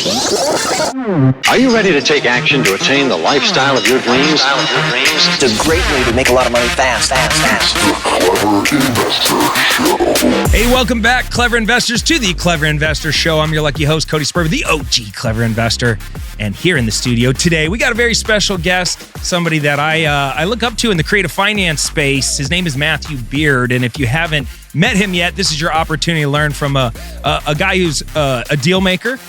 Are you ready to take action to attain the lifestyle of your dreams? It's a great way to make a lot of money fast. Hey, welcome back, Clever Investors, to the Clever Investor Show. I'm your lucky host, Cody Sperber, the OG Clever Investor. And here in the studio today, we got a very special guest, somebody that I look up to in the creative finance space. His name is Matthew Beard. And if you haven't met him yet, this is your opportunity to learn from a guy who's a deal maker.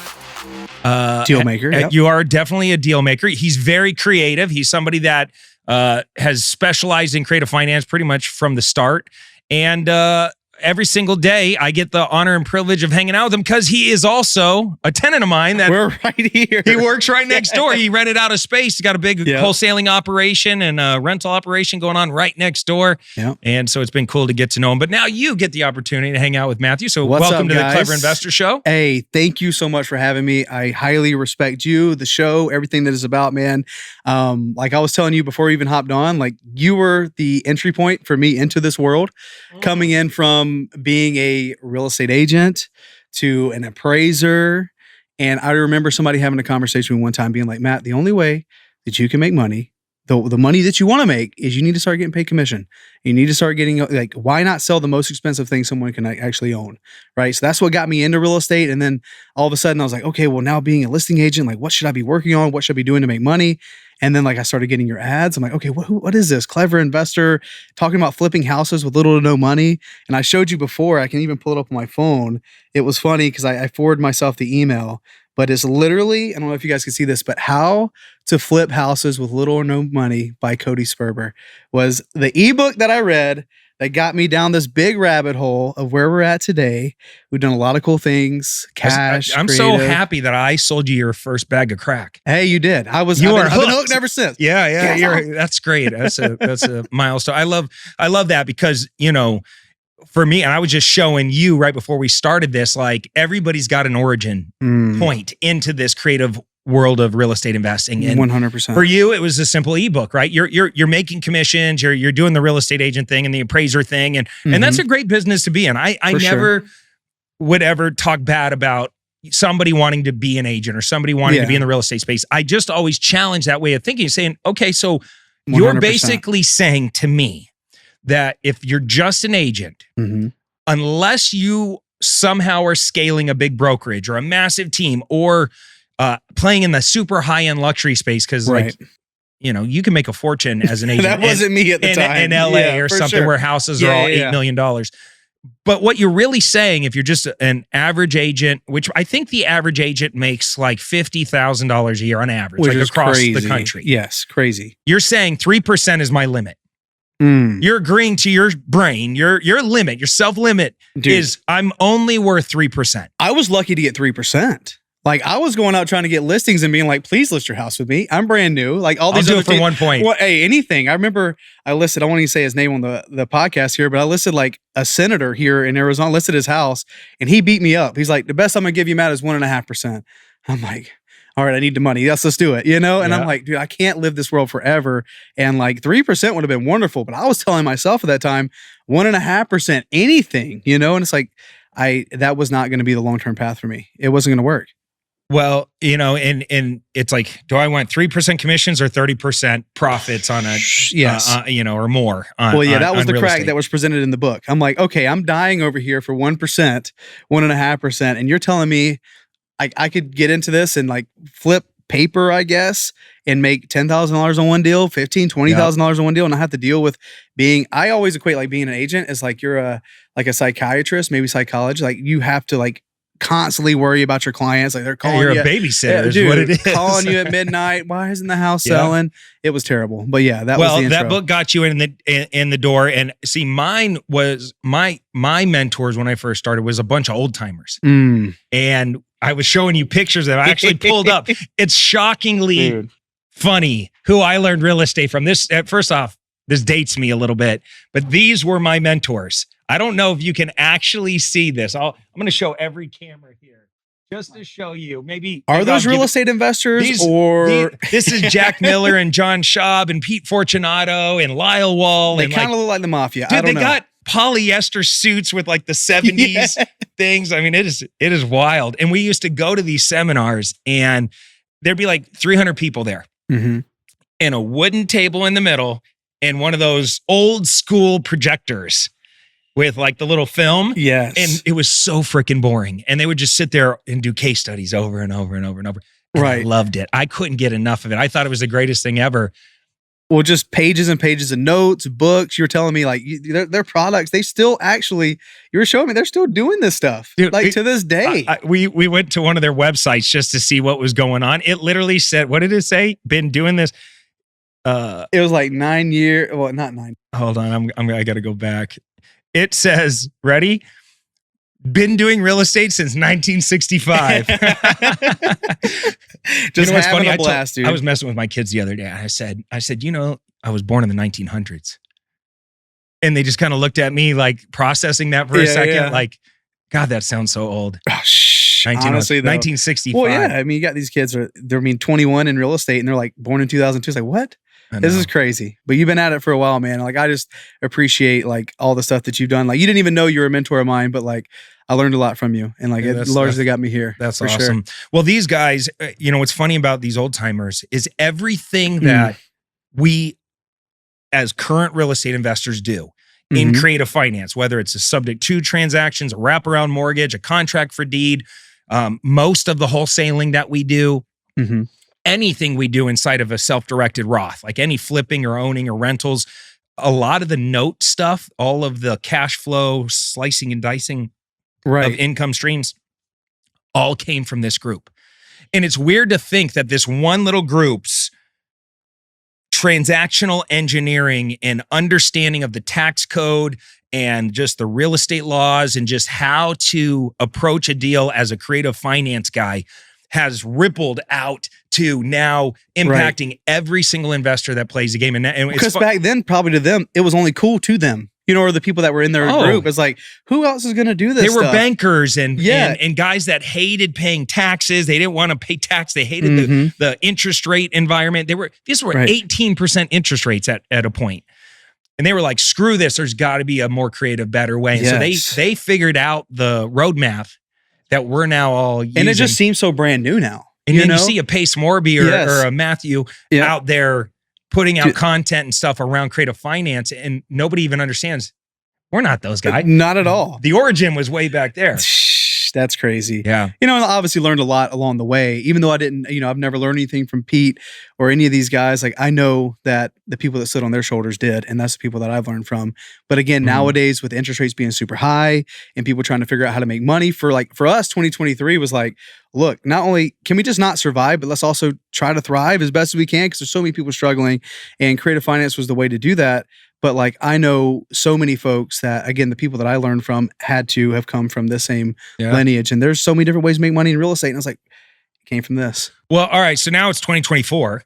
Yep. You are definitely a deal maker. He's very creative. He's somebody that has specialized in creative finance pretty much from the start. And every single day, I get the honor and privilege of hanging out with him because he is also a tenant of mine. That we're right here. He works right next door. He rented out a space. He's got a big wholesaling operation and a rental operation going on right next door. Yep. And so it's been cool to get to know him. But now you get the opportunity to hang out with Matthew. So welcome to the Clever Investor Show. Hey, thank you so much for having me. I highly respect you, the show, everything that is about, man. Like I was telling you before we even hopped on, like you were the entry point for me into this world, coming in from being a real estate agent to an appraiser. And I remember somebody having a conversation with me one time being like, Matt, the only way that you can make money, the money that you want to make, is you need to start getting paid commission. You need to start getting, like, why not sell the most expensive thing someone can actually own, right? So that's what got me into real estate. And then all of a sudden I was like, okay, well, now being a listing agent, like, what should I be working on? What should I be doing to make money? And then like I started getting your ads. I'm like, okay, what is this? Clever Investor talking about flipping houses with little to no money. And I showed you before, I can even pull it up on my phone. It was funny because I forwarded myself the email, but it's literally, I don't know if you guys can see this, but How to Flip Houses with Little or No Money by Cody Sperber was the ebook that I read that got me down this big rabbit hole of where we're at today. We've done a lot of cool things, cash, I'm so happy that I sold you your first bag of crack. Hey, you did. I've been hooked ever since. Yeah. That's great. That's a milestone. I love that because, you know, for me, and I was just showing you right before we started this, like everybody's got an origin point into this creative world of real estate investing. And 100%. For you, it was a simple ebook, right? You're making commissions, you're doing the real estate agent thing and the appraiser thing. And that's a great business to be in. I never would ever talk bad about somebody wanting to be an agent or somebody wanting to be in the real estate space. I just always challenge that way of thinking, saying, okay, so 100%. You're basically saying to me that if you're just an agent, unless you somehow are scaling a big brokerage or a massive team or playing in the super high-end luxury space, because like, you know, you can make a fortune as an agent. That wasn't me at the time. In LA or something where houses are all $8 million. But what you're really saying, if you're just an average agent, which I think the average agent makes like $50,000 a year on average, which like is across crazy. the country. Yes, crazy. You're saying 3% is my limit. You're agreeing to your brain, your limit, your self-limit is I'm only worth 3%. I was lucky to get 3%. Like I was going out trying to get listings and being like, please list your house with me. I'm brand new. Like all these I'll other do it for 1 point. Well, hey, anything. I remember I listed, I won't even say his name on the podcast here, but I listed like a senator here in Arizona, listed his house and he beat me up. He's like, the best I'm gonna give you, Matt, is 1.5%. I'm like, all right, I need the money. Yes, let's do it. You know? And I'm like, dude, I can't live this world forever. And like 3% would have been wonderful. But I was telling myself at that time, 1.5%, anything, you know? And it's like, that was not going to be the long-term path for me. It wasn't going to work. Well, you know, and it's like, do I want 3% commissions or 30% profits on a, you know, or more? That was the crack that was presented in the book. I'm like, okay, I'm dying over here for 1%, 1.5%. And you're telling me I could get into this and like flip paper, I guess, and make $10,000 on one deal, $15,000, $20,000 on one deal. And I have to deal with I always equate like being an agent as like, you're a psychiatrist, maybe psychologist. Like you have to like constantly worry about your clients. Like they're calling you're you. A babysitter is dude, what it is. Calling you at midnight. Why isn't the house selling? It was terrible. But yeah, that was the intro. That book got you in the door. And see, mine was my mentors when I first started was a bunch of old timers. And I was showing you pictures that I actually pulled up. It's shockingly funny who I learned real estate from. This, first off, this dates me a little bit, but these were my mentors. I don't know if you can actually see this. I'm going to show every camera here just to show you. Maybe those real estate investors this is Jack Miller and John Schaub and Pete Fortunato and Lyle Wall. They kind of look like the mafia. Dude, I don't know. Got polyester suits with like the 70s things. I mean, it is wild. And we used to go to these seminars and there'd be like 300 people there Mm-hmm. and a wooden table in the middle and one of those old school projectors with like the little film. Yes. And it was so freaking boring. And they would just sit there and do case studies over and over and over and over. And I Right. loved it. I couldn't get enough of it. I thought it was the greatest thing ever. Well, just pages and pages of notes, books. You were telling me like their products, they still actually, you were showing me they're still doing this stuff. Dude, like to this day. We went to one of their websites just to see what was going on. It literally said, what did it say? Been doing this. It was like 9 years. Well, not 9. Hold on. I got to go back. It says, ready? Been doing real estate since 1965. Just what's having funny? a blast, dude. I was messing with my kids the other day. I said, I was born in the 1900s. And they just kind of looked at me like processing that for a second. Yeah. Like, God, that sounds so old. Oh, honestly, though. 1965. Well, yeah. I mean, you got these kids, they're 21 in real estate and they're like born in 2002. It's like, what? This is crazy. But you've been at it for a while, man. Like, I just appreciate like all the stuff that you've done. Like, you didn't even know you were a mentor of mine, but like, I learned a lot from you. And like, it largely got me here. That's for awesome. Sure. Well, these guys, what's funny about these old timers is everything that we as current real estate investors do in creative finance, whether it's a subject to transactions, a wraparound mortgage, a contract for deed, most of the wholesaling that we do, anything we do inside of a self-directed Roth, like any flipping or owning or rentals, a lot of the note stuff, all of the cash flow, slicing and dicing of income streams, all came from this group. And it's weird to think that this one little group's transactional engineering and understanding of the tax code and just the real estate laws and just how to approach a deal as a creative finance guy has rippled out to now impacting every single investor that plays the game. And because back then, probably to them, it was only cool to them. Or the people that were in their group. It's like, who else is going to do this? They were stuff? bankers and guys that hated paying taxes. They didn't want to pay tax. They hated the interest rate environment. These were 18% interest rates at a point. And they were like, screw this. There's got to be a more creative, better way. And so they figured out the roadmap that we're now all using. And it just seems so brand new now. And then you see a Pace Morby or a Matthew out there putting out content and stuff around creative finance, and nobody even understands. We're not those guys. Not at all. The origin was way back there. That's crazy. Yeah. And I obviously learned a lot along the way, even though I didn't, I've never learned anything from Pete or any of these guys. Like, I know that the people that sit on their shoulders did, and that's the people that I've learned from. But again, nowadays with interest rates being super high and people trying to figure out how to make money for us, 2023 was like, look, not only can we just not survive, but let's also try to thrive as best as we can because there's so many people struggling, and creative finance was the way to do that. But like, I know so many folks that, again, the people that I learned from had to have come from this same lineage. And there's so many different ways to make money in real estate. And I was like, it came from this. Well, all right. So now it's 2024.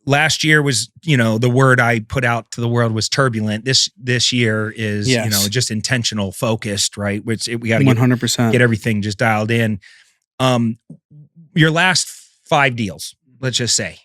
Last year was, the word I put out to the world was turbulent. This year is, just intentional, focused, right? Which we got to 100% get everything just dialed in. Your last 5 deals, let's just say,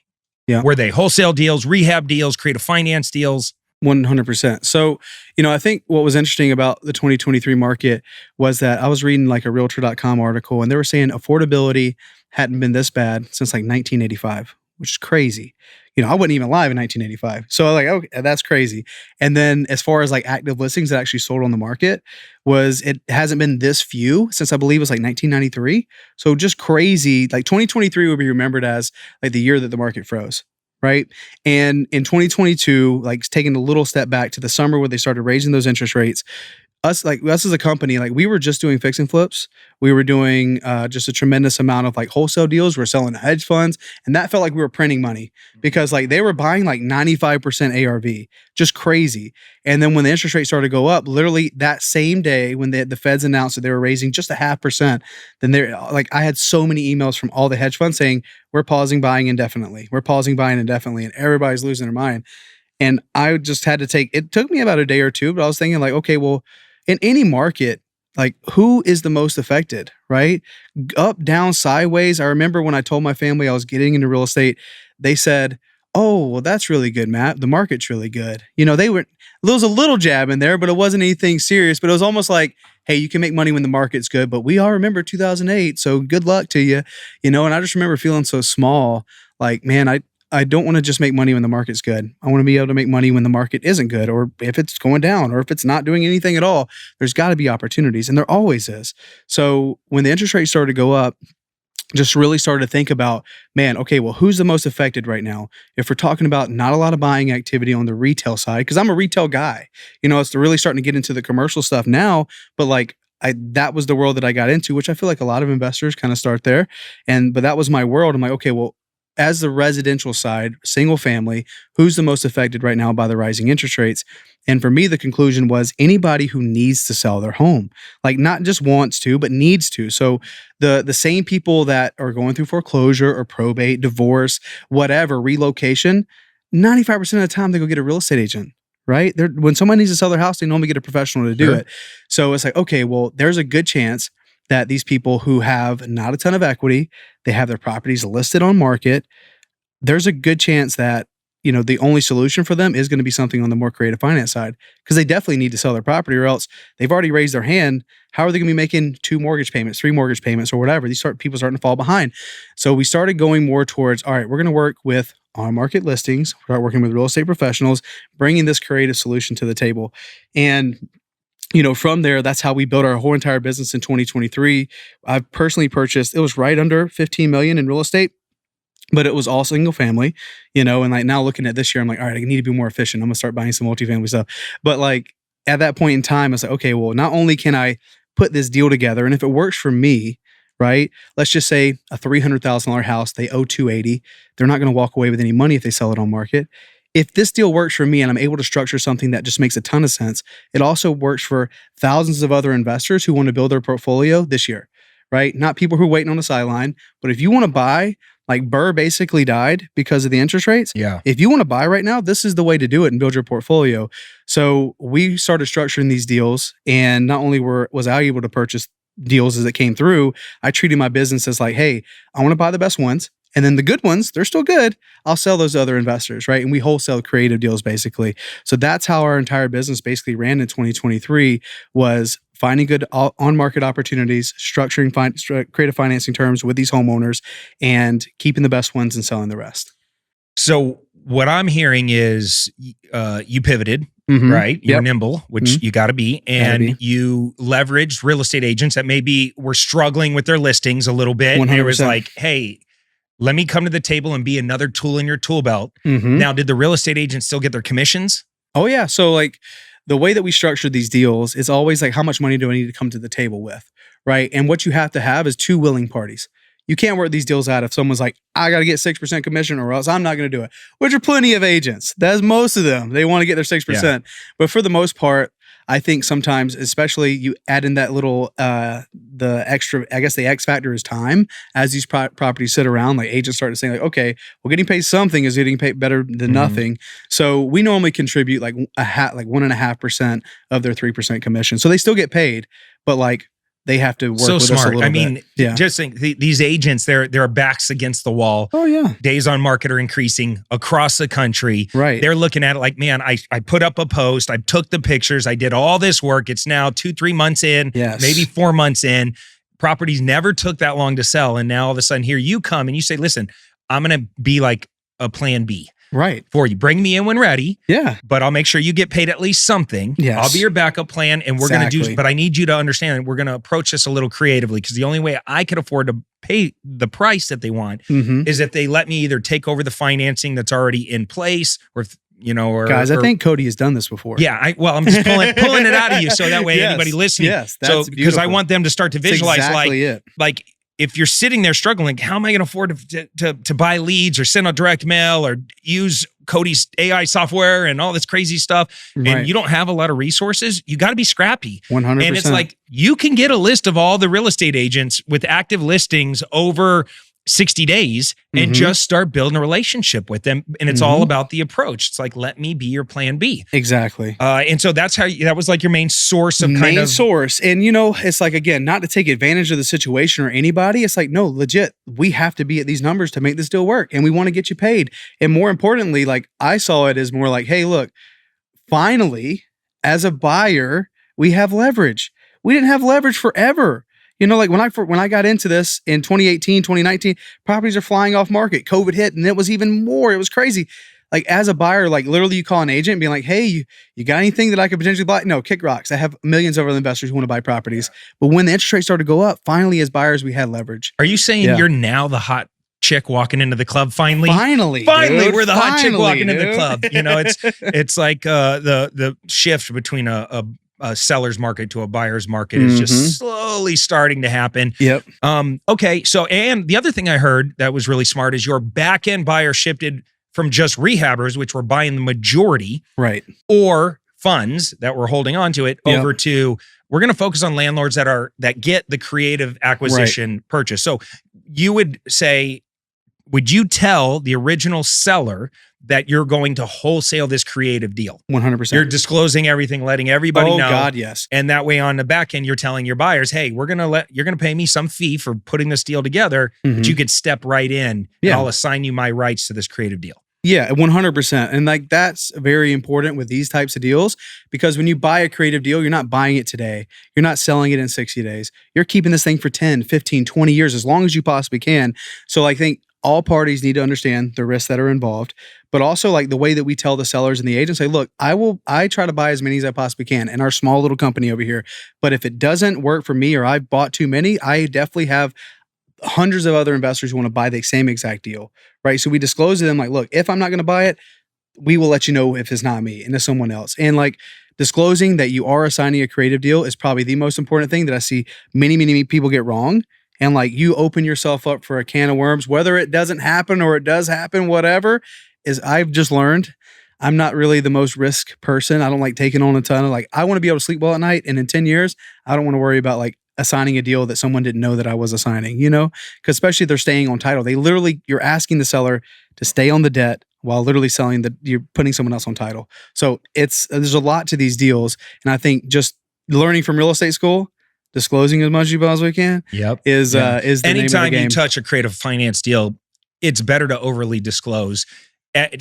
were they wholesale deals, rehab deals, creative finance deals? 100%. So, I think what was interesting about the 2023 market was that I was reading like a realtor.com article, and they were saying affordability hadn't been this bad since like 1985, which is crazy. I wasn't even alive in 1985. So like, okay, that's crazy. And then as far as like active listings that actually sold on the market, it hasn't been this few since I believe it was like 1993. So just crazy. Like 2023 will be remembered as like the year that the market froze. Right. And in 2022, like taking a little step back to the summer where they started raising those interest rates, us as a company, like we were just doing fix and flips. We were doing just a tremendous amount of like wholesale deals. We're selling to hedge funds. And that felt like we were printing money because like they were buying like 95% ARV, just crazy. And then when the interest rate started to go up, literally that same day when the feds announced that they were raising just 0.5%, then I had so many emails from all the hedge funds saying, we're pausing buying indefinitely. We're pausing buying indefinitely. And everybody's losing their mind. And I just had to it took me about a day or two, but I was thinking like, okay, well, in any market, like who is the most affected, right? Up, down, sideways. I remember when I told my family I was getting into real estate, they said, oh, well, that's really good, Matt. The market's really good. There was a little jab in there, but it wasn't anything serious. But it was almost like, hey, you can make money when the market's good, but we all remember 2008. So good luck to you, and I just remember feeling so small, like, man, I don't want to just make money when the market's good. I want to be able to make money when the market isn't good, or if it's going down, or if it's not doing anything at all. There's got to be opportunities, and there always is. So when the interest rate started to go up, just really started to think about, man, okay, well, who's the most affected right now? If we're talking about not a lot of buying activity on the retail side, because I'm a retail guy, it's really starting to get into the commercial stuff now, but like, that was the world that I got into, which I feel like a lot of investors kind of start there. But that was my world. I'm like, okay, well, as the residential side, single family, who's the most affected right now by the rising interest rates? And for me, the conclusion was anybody who needs to sell their home, like not just wants to, but needs to. So the same people that are going through foreclosure or probate, divorce, whatever, relocation, 95% of the time they go get a real estate agent, right? When someone needs to sell their house, they normally get a professional to do it. So it's like, okay, well, there's a good chance that these people who have not a ton of equity, they have their properties listed on market, there's a good chance that, the only solution for them is going to be something on the more creative finance side, because they definitely need to sell their property, or else they've already raised their hand. How are they going to be making 2 mortgage payments, 3 mortgage payments, or whatever? People starting to fall behind. So we started going more towards, all right, we're going to work with on-market listings, start working with real estate professionals, bringing this creative solution to the table. And from there, that's how we built our whole entire business in 2023. I've personally purchased, it was right under 15 million in real estate, but it was all single family, and like now looking at this year, I'm like, all right, I need to be more efficient. I'm gonna start buying some multifamily stuff. But like at that point in time, I was like, okay, well, not only can I put this deal together, and if it works for me, right? Let's just say a $300,000 house, they owe 280. They're not going to walk away with any money if they sell it on market. If this deal works for me and I'm able to structure something that just makes a ton of sense, it also works for thousands of other investors who want to build their portfolio this year, right? Not people who are waiting on the sideline, but if you want to buy, like Burr basically died because of the interest rates. Yeah. If you want to buy right now, this is the way to do it and build your portfolio. So we started structuring these deals, and not only was I able to purchase deals as it came through, I treated my business as like, hey, I want to buy the best ones. And then the good ones, they're still good. I'll sell those to other investors, right? And we wholesale creative deals basically. So that's how our entire business basically ran in 2023, was finding good on-market opportunities, structuring creative financing terms with these homeowners, and keeping the best ones and selling the rest. So what I'm hearing is you pivoted, right? You're nimble, which you got to be. And you leveraged real estate agents that maybe were struggling with their listings a little bit. 100%. And it was like, hey, let me come to the table and be another tool in your tool belt. Now, did the real estate agents still get their commissions? Oh, yeah. So like the way that we structured these deals is always like, how much money do I need to come to the table with, right? And what you have to have is 2 willing parties. You can't work these deals out if someone's like, I got to get 6% commission or else I'm not going to do it, which are plenty of agents. That's most of them. They want to get their 6%. Yeah. But for the most part, I think sometimes, especially you add in that little, the extra, I guess the X factor is time. As these properties sit around, like agents start to say like, okay, well, getting paid something is getting paid better than nothing. So we normally contribute like 1.5% of their 3% commission. So they still get paid, but like they have to work with us a little bit. I mean, just think these agents, their backs against the wall. Oh yeah. Days on market are increasing across the country. Right. They're looking at it like, man, I put up a post, I took the pictures, I did all this work. It's now 2-3 months in, maybe 4 months in. Properties never took that long to sell. And now all of a sudden here you come and you say, listen, I'm going to be like a plan B. Right. For you. Bring me in when ready. Yeah. But I'll make sure you get paid at least something. Yes. I'll be your backup plan, and we're going to do, but I need you to understand that we're going to approach this a little creatively, because the only way I could afford to pay the price that they want is if they let me either take over the financing that's already in place, or guys, I think Cody has done this before. Yeah. I'm just pulling it out of you. So that way anybody listening. Yes. That's because I want them to start to visualize exactly like if you're sitting there struggling, how am I going to afford to buy leads or send a direct mail or use Cody's AI software and all this crazy stuff, and you don't have a lot of resources? You got to be scrappy. 100%. And it's like, you can get a list of all the real estate agents with active listings over 60 days and just start building a relationship with them. And it's all about the approach. It's like, let me be your plan B. Exactly. And so that's how that was like your main source of source. And it's like, again, not to take advantage of the situation or anybody. It's like, no, legit, we have to be at these numbers to make this deal work, and we want to get you paid. And more importantly, like I saw it as more like, hey, look, finally, as a buyer, we have leverage. we didn't have leverage forever. You know, like when I got into this in 2018, 2019, properties are flying off market. COVID hit, and it was even more. It was crazy. Like as a buyer, like literally you call an agent and be like, hey, you got anything that I could potentially buy? No, kick rocks. I have millions of other investors who want to buy properties. But when the interest rates started to go up, finally as buyers, we had leverage. Are you saying you're now the hot chick walking into the club finally? Finally, dude, we're the hot chick Finally, walking into the dude. club. You know, it's like the shift between a seller's market to a buyer's market is just slowly starting to happen. Yep. Okay. So, and the other thing I heard that was really smart is your back end buyer shifted from just rehabbers, which were buying the majority, Right, or funds that were holding on to it, over to we're going to focus on landlords that get the creative acquisition purchase. So you would say, would you tell the original seller that you're going to wholesale this creative deal? 100%. You're disclosing everything, letting everybody know. Oh God, yes. And that way on the back end, you're telling your buyers, hey, you're going to pay me some fee for putting this deal together, but you could step right in and I'll assign you my rights to this creative deal. Yeah, 100%. And like that's very important with these types of deals, because when you buy a creative deal, you're not buying it today. You're not selling it in 60 days. You're keeping this thing for 10, 15, 20 years, as long as you possibly can. So I think all parties need to understand the risks that are involved, but also like the way that we tell the sellers and the agents, say, look, I try to buy as many as I possibly can in our small little company over here. But if it doesn't work for me or I've bought too many, I definitely have hundreds of other investors who want to buy the same exact deal, right? So we disclose to them like, look, if I'm not going to buy it, we will let you know if it's not me and it's someone else. And like disclosing that you are assigning a creative deal is probably the most important thing that I see many people get wrong. And like you open yourself up for a can of worms, whether it doesn't happen or it does happen, whatever, is I've just learned I'm not really the most risk person. I don't like taking on a ton of I want to be able to sleep well at night. And in 10 years, I don't want to worry about like assigning a deal that someone didn't know that I was assigning, you know, because especially if they're staying on title, you're asking the seller to stay on the debt while literally you're putting someone else on title. So there's a lot to these deals. And I think just learning from real estate school, disclosing as much as you possibly can is the name of the Anytime game. you touch a creative finance deal, it's better to overly disclose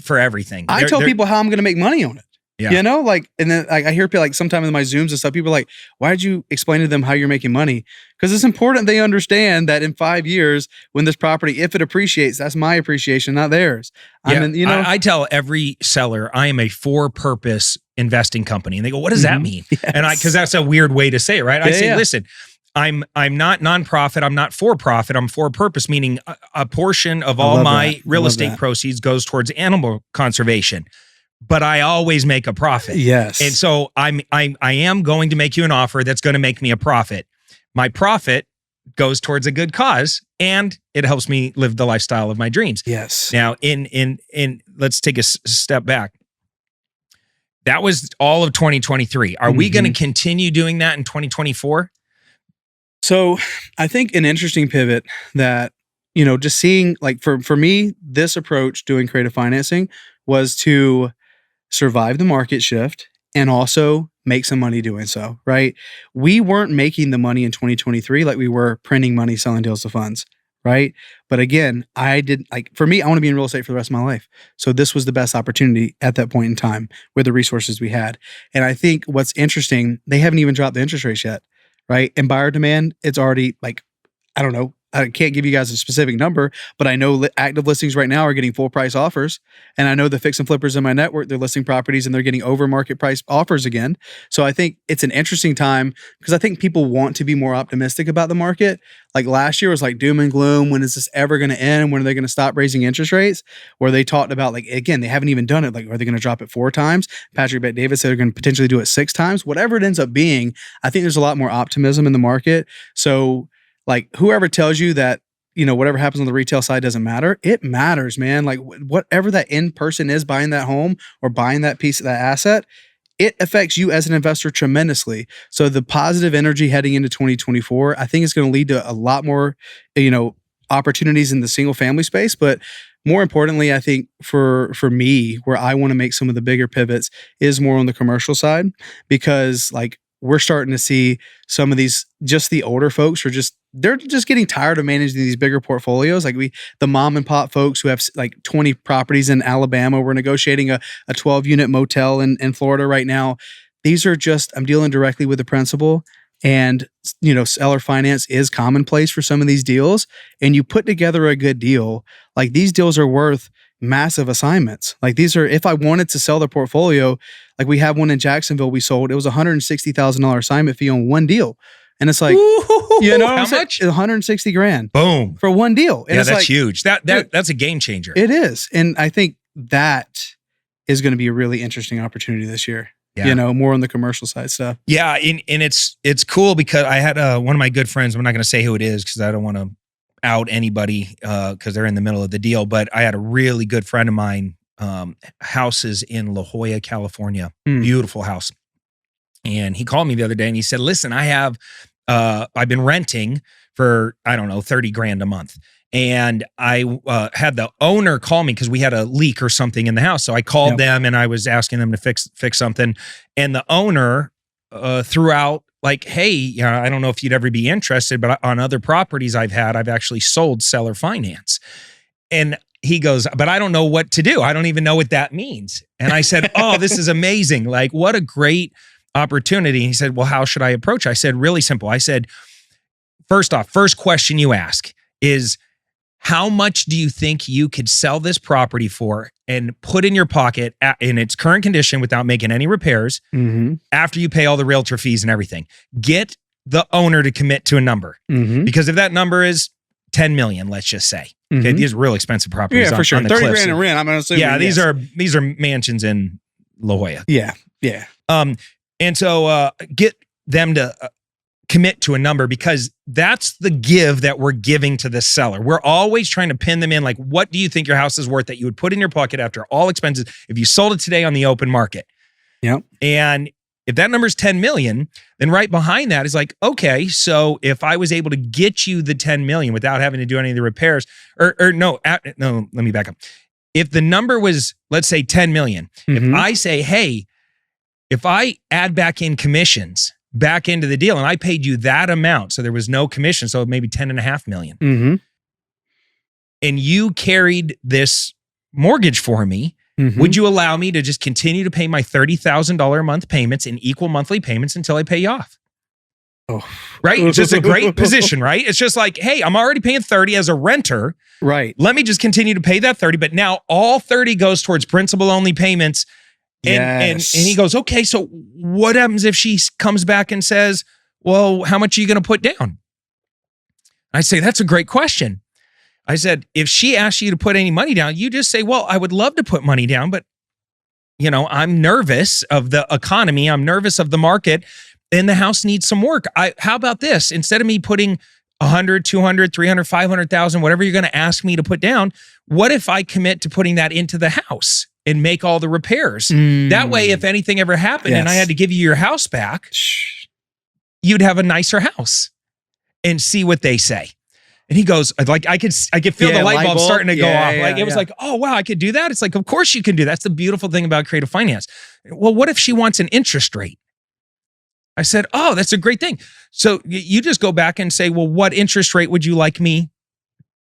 for everything. I tell people how I'm going to make money on it. Yeah. You know, like, and then I hear people like sometimes in my Zooms and stuff, people are like, why did you explain to them how you're making money? Because it's important they understand that in 5 years, when this property, if it appreciates, that's my appreciation, not theirs. Yeah. I tell every seller, I am a for-purpose investing company. And they go, what does that mean? Yes. And because that's a weird way to say it, right? I say, listen, I'm not nonprofit. I'm not for profit. I'm for purpose, meaning a portion of all my real estate proceeds goes towards animal conservation. But I always make a profit. Yes. And so I am going to make you an offer that's going to make me a profit. My profit goes towards a good cause and it helps me live the lifestyle of my dreams. Yes. Now in let's take a step back. That was all of 2023. Are we going to continue doing that in 2024? So I think an interesting pivot that, just seeing like for me, this approach doing creative financing was to survive the market shift and also make some money doing so, right? We weren't making the money in 2023 like we were printing money selling deals to funds, right? But again, for me, I want to be in real estate for the rest of my life. So this was the best opportunity at that point in time with the resources we had. And I think what's interesting, they haven't even dropped the interest rates yet, right? And buyer demand, it's already like, I don't know, I can't give you guys a specific number, but I know active listings right now are getting full price offers. And I know the fix and flippers in my network, they're listing properties and they're getting over market price offers again. So I think it's an interesting time because I think people want to be more optimistic about the market. Like last year was like doom and gloom. When is this ever going to end? When are they going to stop raising interest rates? Where they talked about like, again, they haven't even done it. Like, are they going to drop it 4 times? Patrick Bet-David said they're going to potentially do it 6 times. Whatever it ends up being, I think there's a lot more optimism in the market. So like whoever tells you that, whatever happens on the retail side doesn't matter, it matters, man. Like whatever that end person is buying that home or buying that piece of that asset, it affects you as an investor tremendously. So the positive energy heading into 2024, I think is going to lead to a lot more, opportunities in the single family space. But more importantly, I think for me, where I want to make some of the bigger pivots is more on the commercial side, because like we're starting to see some of these, just the older folks they're just getting tired of managing these bigger portfolios. Like the mom and pop folks who have like 20 properties in Alabama, we're negotiating a 12 unit motel in Florida right now. These are I'm dealing directly with the principal. And, seller finance is commonplace for some of these deals. And you put together a good deal, like these deals are worth massive assignments. Like these are, if I wanted to sell the portfolio, like we have one in Jacksonville we sold, it was $160,000 assignment fee on one deal. And it's like, Ooh, how much? 160 grand. Boom. For one deal. And Yeah, it's that's like, huge. That's a game changer. It is. And I think that is going to be a really interesting opportunity this year. Yeah. More on the commercial side stuff. Yeah, and it's cool because I had one of my good friends, I'm not going to say who it is because I don't want to out anybody because they're in the middle of the deal, but I had a really good friend of mine, houses in La Jolla, California, beautiful house. And he called me the other day and he said, listen, I've been renting for, I don't know, 30 grand a month. And I had the owner call me because we had a leak or something in the house. So I called them and I was asking them to fix something. And the owner threw out like, hey, I don't know if you'd ever be interested, but on other properties I've actually sold seller finance. And he goes, but I don't know what to do. I don't even know what that means. And I said, oh, this is amazing. Like, what a great opportunity. And he said, well, how should I approach? I said, really simple. I said, first off, first question you ask is, how much do you think you could sell this property for and put in your pocket in its current condition without making any repairs after you pay all the realtor fees and everything? Get the owner to commit to a number. Because if that number is 10 million, let's just say, okay, these are real expensive properties. Yeah, for sure. On the 30 cliffs. grand in rent, I'm going to assume. Yeah, these are mansions in La Jolla. Yeah. And so get them to commit to a number because that's the give that we're giving to the seller. We're always trying to pin them in like, what do you think your house is worth that you would put in your pocket after all expenses if you sold it today on the open market? Yep. And if that number is 10 million, then right behind that is like, okay, so if I was able to get you the 10 million without having to do any of the repairs no, let me back up. If the number was, let's say 10 million, if I say, hey, if I add back in commissions back into the deal and I paid you that amount, so there was no commission, so maybe 10.5 million, and you carried this mortgage for me, would you allow me to just continue to pay my $30,000 a month payments in equal monthly payments until I pay you off? Oh, right. It's just a great position, right? It's just like, hey, I'm already paying 30 as a renter. Right. Let me just continue to pay that 30, but now all 30 goes towards principal only payments. And he goes, okay, so what happens if she comes back and says, well, how much are you going to put down? I say, that's a great question. I said, if she asks you to put any money down, you just say, well, I would love to put money down, but I'm nervous of the economy. I'm nervous of the market and the house needs some work. How about this? Instead of me putting 100, 200, 300, 500,000, whatever you're going to ask me to put down, what if I commit to putting that into the house and make all the repairs? That way, if anything ever happened and I had to give you your house back, you'd have a nicer house. And see what they say. And he goes, like, I could feel the light bulb starting to go off. Like, it was like, oh, wow, I could do that. It's like, of course you can do that. That's the beautiful thing about creative finance. Well, what if she wants an interest rate? I said, oh, that's a great thing. So you just go back and say, well, what interest rate would you like me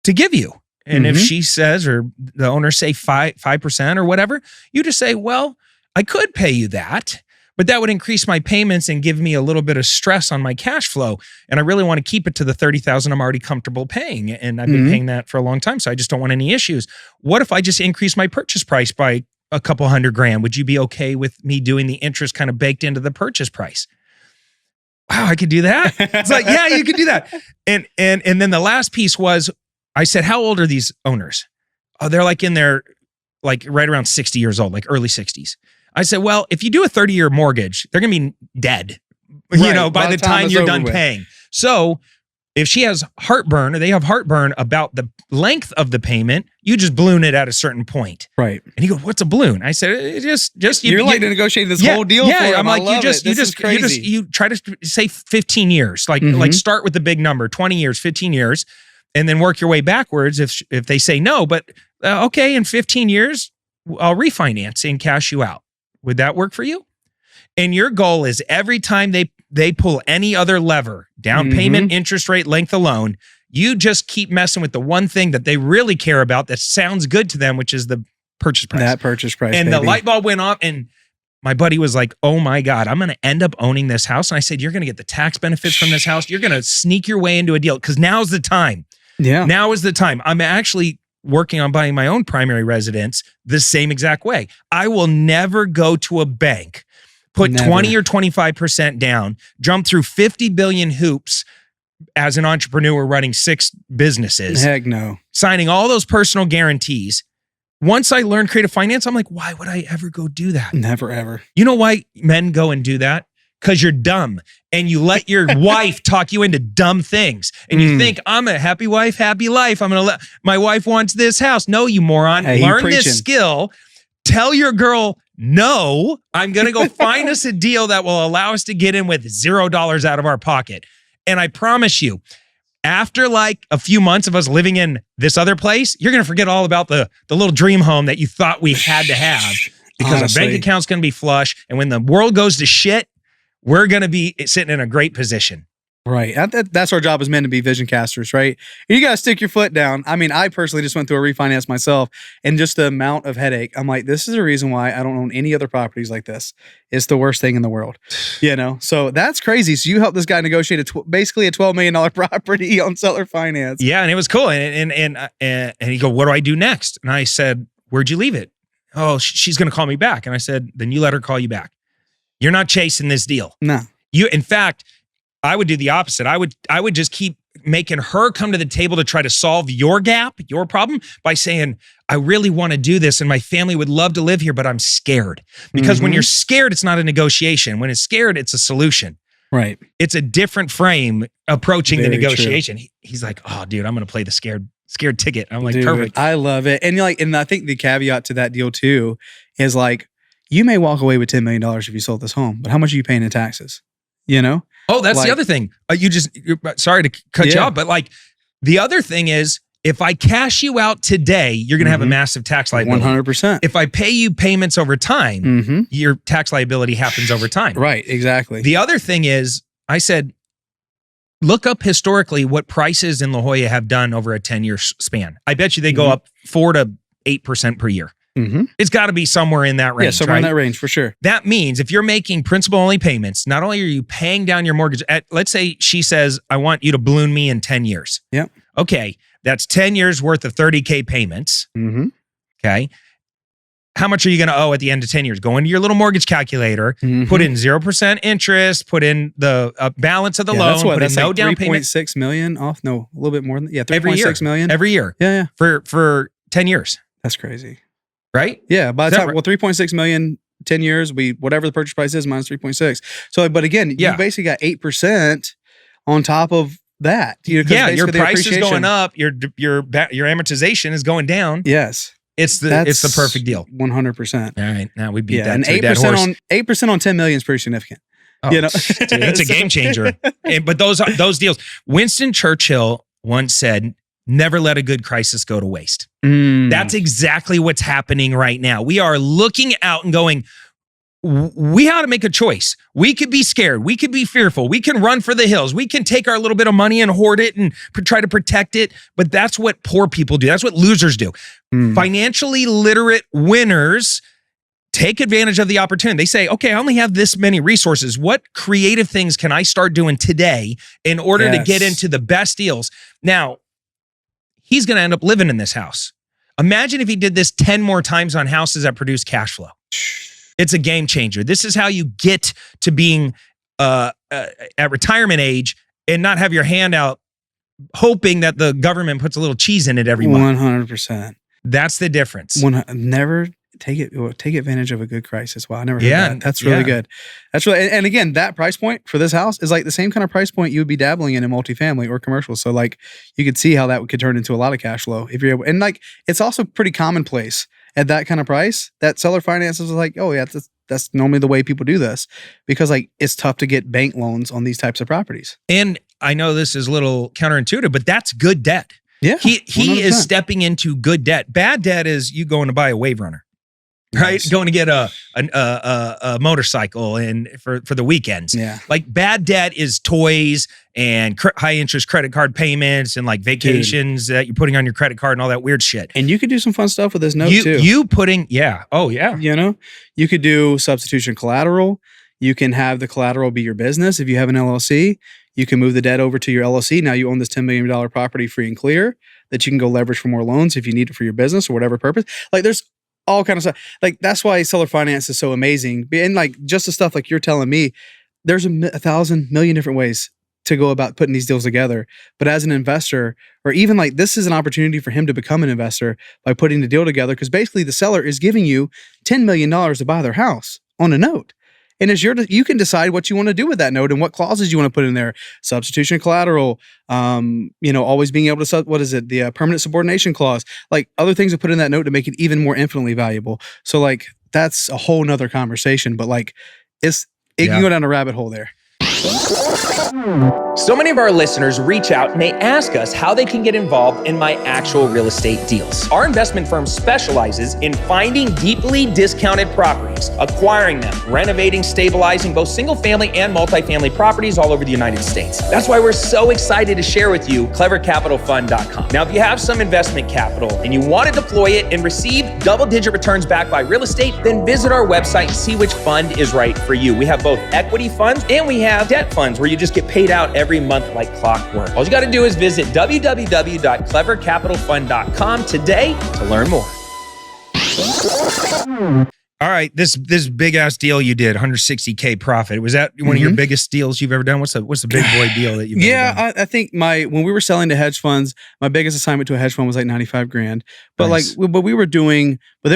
to give you? And if she says, or the owner say 5% or whatever, you just say, well, I could pay you that, but that would increase my payments and give me a little bit of stress on my cash flow. And I really want to keep it to the $30,000 I'm already comfortable paying. And I've been paying that for a long time. So I just don't want any issues. What if I just increase my purchase price by a couple $100,000? Would you be okay with me doing the interest kind of baked into the purchase price? Wow, I could do that. It's like, yeah, you could do that. And then the last piece was, I said, how old are these owners? Oh, they're like in their, like right around 60 years old, like early 60s. I said, well, if you do a 30-year mortgage, they're going to be dead, by the time you're done paying. So if she has heartburn or they have heartburn about the length of the payment, you just balloon it at a certain point. Right. And he goes, what's a balloon? I said, just you're like negotiating this whole deal for him. I'm like, you try to say 15 years, like start with the big number, 20 years, 15 years, and then work your way backwards if they say no. But okay, in 15 years, I'll refinance and cash you out. Would that work for you? And your goal is every time they pull any other lever, down payment, interest rate, length of loan, you just keep messing with the one thing that they really care about that sounds good to them, which is the purchase price. That purchase price, and baby. the light bulb went off, and my buddy was like, oh my God, I'm going to end up owning this house. And I said, you're going to get the tax benefits from this house. You're going to sneak your way into a deal because now's the time. Yeah. Now is the time. I'm actually working on buying my own primary residence the same exact way. I will never go to a bank, put 20 or 25% down, jump through 50 billion hoops as an entrepreneur running 6 businesses. Heck no. Signing all those personal guarantees. Once I learned creative finance, I'm like, why would I ever go do that? Never, ever. You know why men go and do that? Because you're dumb and you let your wife talk you into dumb things. And you think, I'm a happy wife, happy life. I'm going to let my wife wants this house. No, you moron. Hey, learn this skill. Tell your girl, no, I'm going to go find us a deal that will allow us to get in with $0 out of our pocket. And I promise you, after like a few months of us living in this other place, you're going to forget all about the little dream home that you thought we had to have because our bank account's going to be flush. And when the world goes to shit, we're going to be sitting in a great position. Right. That's our job as men, to be vision casters, right? You got to stick your foot down. I mean, I personally just went through a refinance myself, and just the amount of headache. I'm like, this is a reason why I don't own any other properties like this. It's the worst thing in the world, you know? So that's crazy. So you helped this guy negotiate basically a $12 million property on seller finance. Yeah. And it was cool. And he go, what do I do next? And I said, where'd you leave it? Oh, she's going to call me back. And I said, then you let her call you back. You're not chasing this deal. No. In fact, I would do the opposite. I would just keep making her come to the table to try to solve your gap, your problem, by saying, I really want to do this and my family would love to live here, but I'm scared. Because when you're scared, it's not a negotiation. When it's scared, it's a solution. Right. It's a different frame approaching the Very negotiation. He's like, oh, dude, I'm going to play the scared ticket. I'm like, Dude, perfect. I love it. And I think the caveat to that deal too is like, you may walk away with $10 million if you sold this home, but how much are you paying in taxes? You know? Oh, that's the other thing. Sorry to cut you off, but like the other thing is, if I cash you out today, you're going to have a massive tax liability. 100%. If I pay you payments over time, your tax liability happens over time. Right, exactly. The other thing is, I said, look up historically what prices in La Jolla have done over a 10-year span. I bet you they go up 4 to 8% per year. It's got to be somewhere in that range. Yeah, somewhere in that range for sure. That means if you're making principal-only payments, not only are you paying down your mortgage, let's say she says, I want you to balloon me in 10 years. Yep. Okay, that's 10 years worth of $30K payments. Okay. How much are you going to owe at the end of 10 years? Go into your little mortgage calculator, put in 0% interest, put in the balance of the loan, put in no down payment. 3.6 million off? No, a little bit more than 3.6 million. Every year. Yeah. For 10 years. That's crazy. Right? Yeah. By the time, 3.6 million, 10 years, whatever the purchase price is minus 3.6. So, but again, you basically got 8% on top of that. Your price is going up, your amortization is going down. Yes. It's the perfect deal. 100%. All right. Now we beat that and to a dead horse. 8% on 10 million is pretty significant. Oh, you know? Dude, it's a game changer. But those deals, Winston Churchill once said, never let a good crisis go to waste. That's exactly what's happening right now. We are looking out and going, we have to make a choice. We could be scared. We could be fearful. We can run for the hills. We can take our little bit of money and hoard it and try to protect it. But that's what poor people do. That's what losers do. Financially literate winners take advantage of the opportunity. They say, okay, I only have this many resources. What creative things can I start doing today in order to get into the best deals? Now, he's going to end up living in this house. Imagine if he did this 10 more times on houses that produce cash flow. It's a game changer. This is how you get to being at retirement age and not have your hand out hoping that the government puts a little cheese in it every month. 100%. That's the difference. Never take advantage of a good crisis. Wow, I never heard that. That's really good. That's really, and again, that price point for this house is like the same kind of price point you would be dabbling in multifamily or commercial. So like you could see how that could turn into a lot of cash flow if you're able. And like it's also pretty commonplace at that kind of price that seller finances is like, oh yeah, that's normally the way people do this because like it's tough to get bank loans on these types of properties. And I know this is a little counterintuitive, but that's good debt. Yeah, he is stepping into good debt. Bad debt is you going to buy a wave runner. right? Yes. Going to get a motorcycle and for the weekends. Yeah. Like bad debt is toys and high interest credit card payments and like vacations that you're putting on your credit card and all that weird shit. And you could do some fun stuff with this note too. Oh yeah. You know, you could do substitution collateral. You can have the collateral be your business. If you have an LLC, you can move the debt over to your LLC. Now you own this $10 million property free and clear that you can go leverage for more loans if you need it for your business or whatever purpose. Like there's all kind of stuff. Like that's why seller finance is so amazing. And like just the stuff like you're telling me, there's 1,000 million different ways to go about putting these deals together. But as an investor, or even like this is an opportunity for him to become an investor by putting the deal together. Because basically the seller is giving you $10 million to buy their house on a note. And it's you can decide what you want to do with that note and what clauses you want to put in there. Substitution collateral, always being able to, the permanent subordination clause, like other things to put in that note to make it even more infinitely valuable. So like, that's a whole nother conversation, but like it can go down a rabbit hole there. So many of our listeners reach out and they ask us how they can get involved in my actual real estate deals. Our investment firm specializes in finding deeply discounted properties, acquiring them, renovating, stabilizing both single family and multifamily properties all over the United States. That's why we're so excited to share with you clevercapitalfund.com. Now, if you have some investment capital and you want to deploy it and receive double-digit returns backed by real estate, then visit our website and see which fund is right for you. We have both equity funds and we have debt funds where you just get paid out every month like clockwork. All you got to do is visit www.clevercapitalfund.com today to learn more. All right, this big ass deal you did, 160K profit. Was that one of your biggest deals you've ever done? What's the big boy deal that you've ever done? I think when we were selling to hedge funds, my biggest assignment to a hedge fund was like 95 grand. But nice. But they were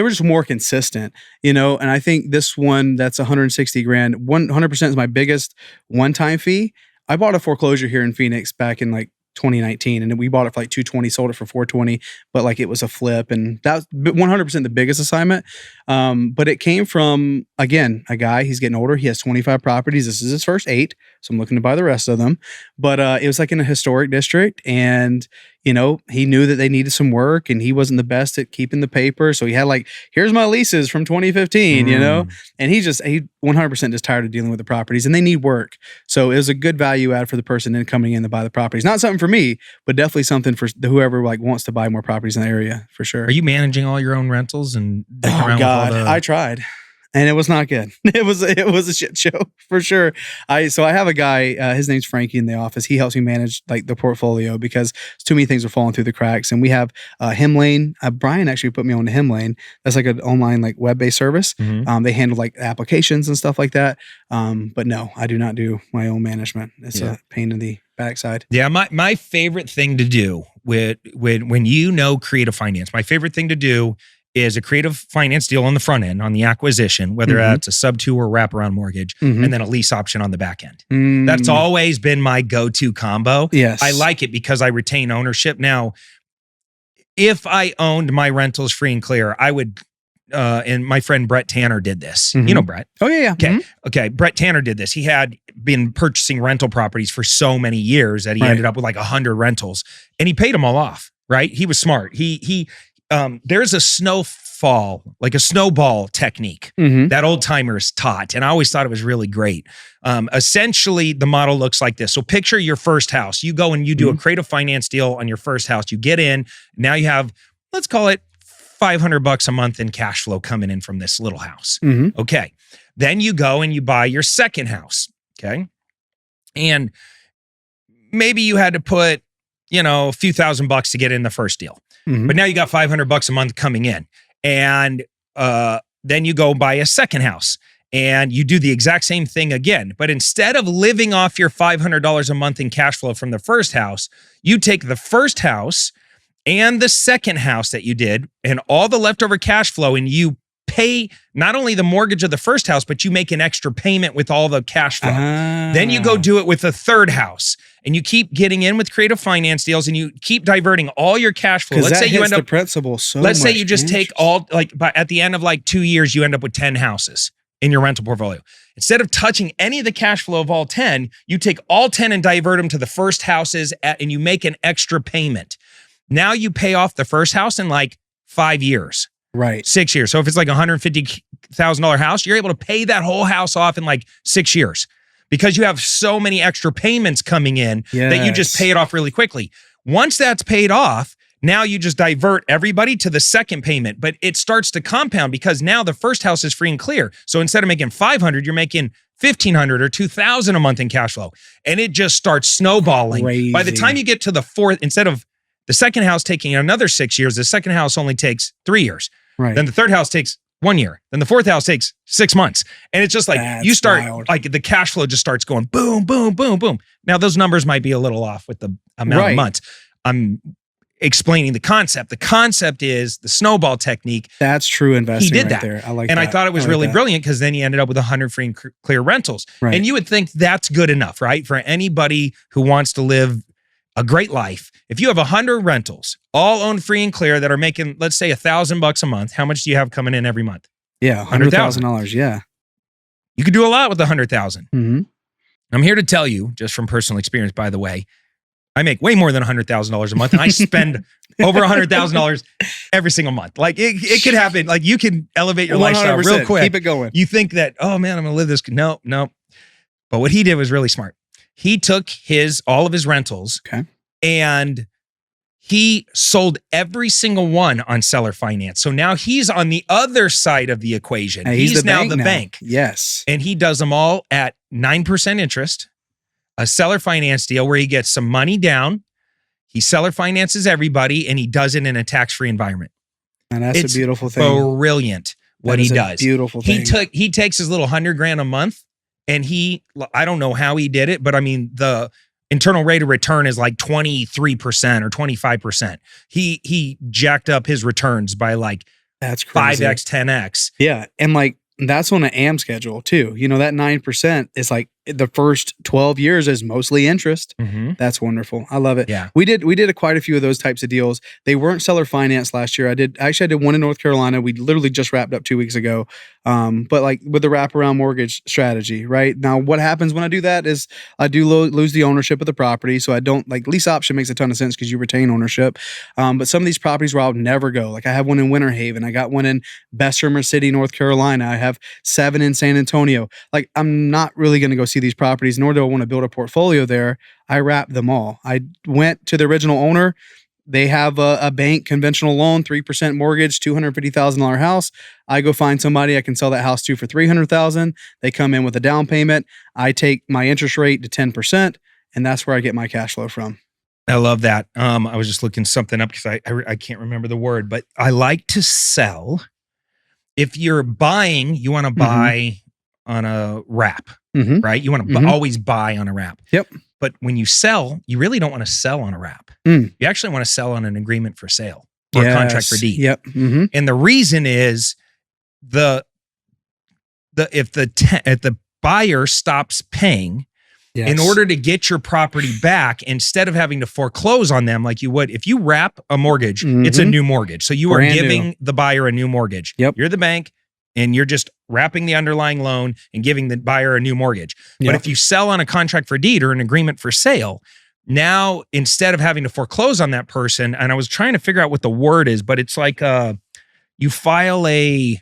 just more consistent, and I think this one that's 160 grand, 100% is my biggest one-time fee. I bought a foreclosure here in Phoenix back in like 2019, and we bought it for like 220, sold it for 420, but like it was a flip, and that's 100% the biggest assignment. But it came from, again, a guy, he's getting older, he has 25 properties, this is his first 8, so I'm looking to buy the rest of them. But it was like in a historic district, and he knew that they needed some work, and he wasn't the best at keeping the paper, so he had like, here's my leases from 2015, and he 100% just tired of dealing with the properties, and they need work. So it was a good value add for the person in coming in to buy the properties. Not something for me, but definitely something for whoever like wants to buy more properties in the area, for sure. Are you managing all your own rentals and oh God, I tried. And it was not good. It was a shit show for sure. I have a guy, his name's Frankie in the office. He helps me manage like the portfolio because too many things are falling through the cracks. And we have Hemlane. Brian actually put me on to Hemlane. That's like an online like web-based service. They handle like applications and stuff like that. But no, I do not do my own management. It's a pain in the backside. Yeah, my favorite thing to do when creative finance, my favorite thing to do is a creative finance deal on the front end, on the acquisition, whether that's a sub-2 or wraparound mortgage, and then a lease option on the back end. That's always been my go-to combo. Yes. I like it because I retain ownership. Now, if I owned my rentals free and clear, I would, and my friend Brett Tanner did this. You know Brett? Oh, yeah. Okay. Brett Tanner did this. He had been purchasing rental properties for so many years that he ended up with like 100 rentals, and he paid them all off, right? He was smart. There's a snowball technique that old timers taught. And I always thought it was really great. Essentially, the model looks like this. So picture your first house. You go and you do a creative finance deal on your first house. You get in, now you have, let's call it $500 a month in cash flow coming in from this little house. Okay. Then you go and you buy your second house. Okay. And maybe you had to put, a few $1,000s to get in the first deal. But now you got $500 a month coming in. And then you go buy a second house and you do the exact same thing again. But instead of living off your $500 a month in cash flow from the first house, you take the first house and the second house that you did and all the leftover cash flow, and you pay not only the mortgage of the first house, but you make an extra payment with all the cash flow. Then you go do it with a third house, and you keep getting in with creative finance deals, and you keep diverting all your cash flow. Let's say you end up the principal. Let's say you just take all, like, at the end of like 2 years, you end up with 10 houses in your rental portfolio. Instead of touching any of the cash flow of all 10, you take all 10 and divert them to the first houses, and you make an extra payment. Now you pay off the first house in like 5 years. Right. 6 years. So if it's like $150,000 house, you're able to pay that whole house off in like 6 years because you have so many extra payments coming in that you just pay it off really quickly. Once that's paid off, now you just divert everybody to the second payment, but it starts to compound because now the first house is free and clear. So instead of making $500, you're making $1,500 or $2,000 a month in cash flow. And it just starts snowballing. Crazy. By the time you get to the fourth, instead of the second house taking another 6 years, the second house only takes 3 years. Right. Then the third house takes 1 year. Then the fourth house takes 6 months. And it's just like you start, wild. like the cash flow just starts going boom, boom, boom, boom. Now those numbers might be a little off with the amount of months. I'm explaining the concept. The concept is the snowball technique. That's true investing. He did right that. there. I like and that. I thought it was really brilliant because then he ended up with 100 free and clear rentals. Right. And you would think that's good enough, right? For anybody who wants to live a great life. If you have 100 rentals, all owned free and clear that are making, let's say $1,000 a month, how much do you have coming in every month? Yeah. $100,000. Yeah. You could do a lot with 100,000. Mm-hmm. I'm here to tell you, just from personal experience, by the way, I make way more than $100,000 a month, and I spend over $100,000 every single month. Like it could happen. Like you can elevate your lifestyle real quick. Keep it going. You think that, oh man, I'm going to live this. No. But what he did was really smart. He took all of his rentals, and he sold every single one on seller finance. So now he's on the other side of the equation. Hey, he's now the bank. Yes. And he does them all at 9% interest. A seller finance deal where he gets some money down, he seller finances everybody, and he does it in a tax-free environment. And that's a beautiful thing. Brilliant what he does. Beautiful thing. He takes his little $100,000 a month, and I don't know how he did it, but I mean the internal rate of return is like 23% or 25%. He jacked up his returns by like that's crazy. 5x, 10x. Yeah, and like that's on an AM schedule too. You know, that 9% is like the first 12 years is mostly interest. Mm-hmm. That's wonderful. I love it. Yeah. We did quite a few of those types of deals. They weren't seller finance last year. I did one in North Carolina. We literally just wrapped up 2 weeks ago. But like with the wraparound mortgage strategy, right? Now, what happens when I do that is I do lose the ownership of the property. So I don't like lease option makes a ton of sense because you retain ownership. But some of these properties where I'll never go, like I have one in Winter Haven. I got one in Bessemer City, North Carolina. I have 7 in San Antonio. Like I'm not really going to go see these properties, nor do I want to build a portfolio there. I wrap them all. I went to the original owner. They have a bank conventional loan, 3% mortgage, $250,000 house. I go find somebody I can sell that house to for $300,000. They come in with a down payment. I take my interest rate to 10%, and that's where I get my cash flow from. I love that. I was just looking something up because I can't remember the word, but I like to sell. If you're buying, you want to buy on a wrap, right? You want to always buy on a wrap. Yep. But when you sell, you really don't want to sell on a wrap. You actually want to sell on an agreement for sale or a contract for deed. Yep. Mm-hmm. And the reason is if the buyer stops paying, in order to get your property back, instead of having to foreclose on them like you would if you wrap a mortgage, it's a new mortgage. So you are giving the buyer a new mortgage. Yep. You're the bank, and you're just wrapping the underlying loan and giving the buyer a new mortgage. But if you sell on a contract for deed or an agreement for sale, now instead of having to foreclose on that person, and I was trying to figure out what the word is, but it's like you file it's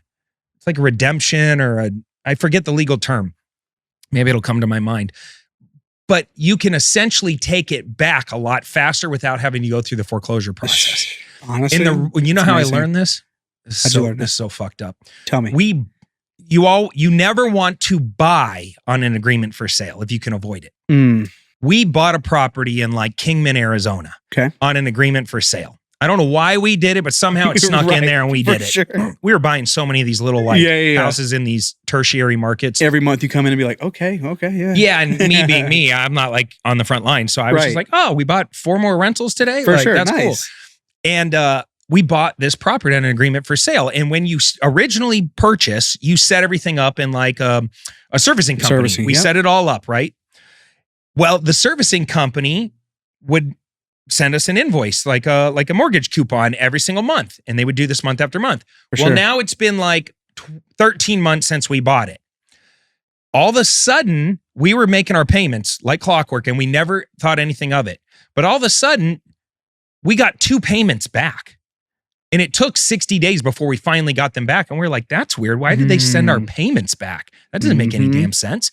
like a redemption or I forget the legal term. Maybe it'll come to my mind. But you can essentially take it back a lot faster without having to go through the foreclosure process. Honestly, you know how I learned this? This learn is so fucked up. Tell me. You never want to buy on an agreement for sale if you can avoid it. We bought a property in like Kingman, Arizona, on an agreement for sale. I don't know why we did it, but somehow it snuck in there and we did it. Sure. We were buying so many of these little houses in these tertiary markets. Every month you come in and be like, okay, yeah. Yeah, and me being me, I'm not like on the front line. So I was just like, oh, we bought 4 more rentals today? For like, sure, that's nice. cool. And we bought this property on an agreement for sale. And when you originally purchase, you set everything up in like a servicing company. We set it all up, right? Well, the servicing company would send us an invoice, like a mortgage coupon every single month. And they would do this month after month. Now it's been like 13 months since we bought it. All of a sudden, we were making our payments like clockwork and we never thought anything of it. But all of a sudden, we got 2 payments back. And it took 60 days before we finally got them back. And we we're like, that's weird. Why did they send our payments back? That doesn't make any damn sense.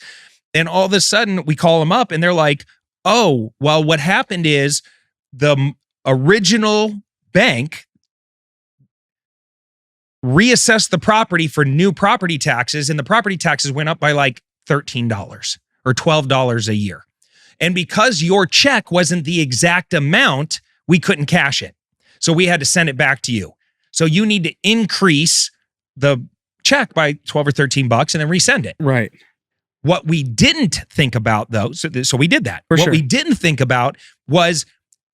And all of a sudden we call them up and they're like, oh, well, what happened is the original bank reassessed the property for new property taxes, and the property taxes went up by like $13 or $12 a year. And because your check wasn't the exact amount, we couldn't cash it. So we had to send it back to you. So you need to increase the check by 12 or 13 bucks and then resend it. Right. What we didn't think about though, so we did that. What we didn't think about was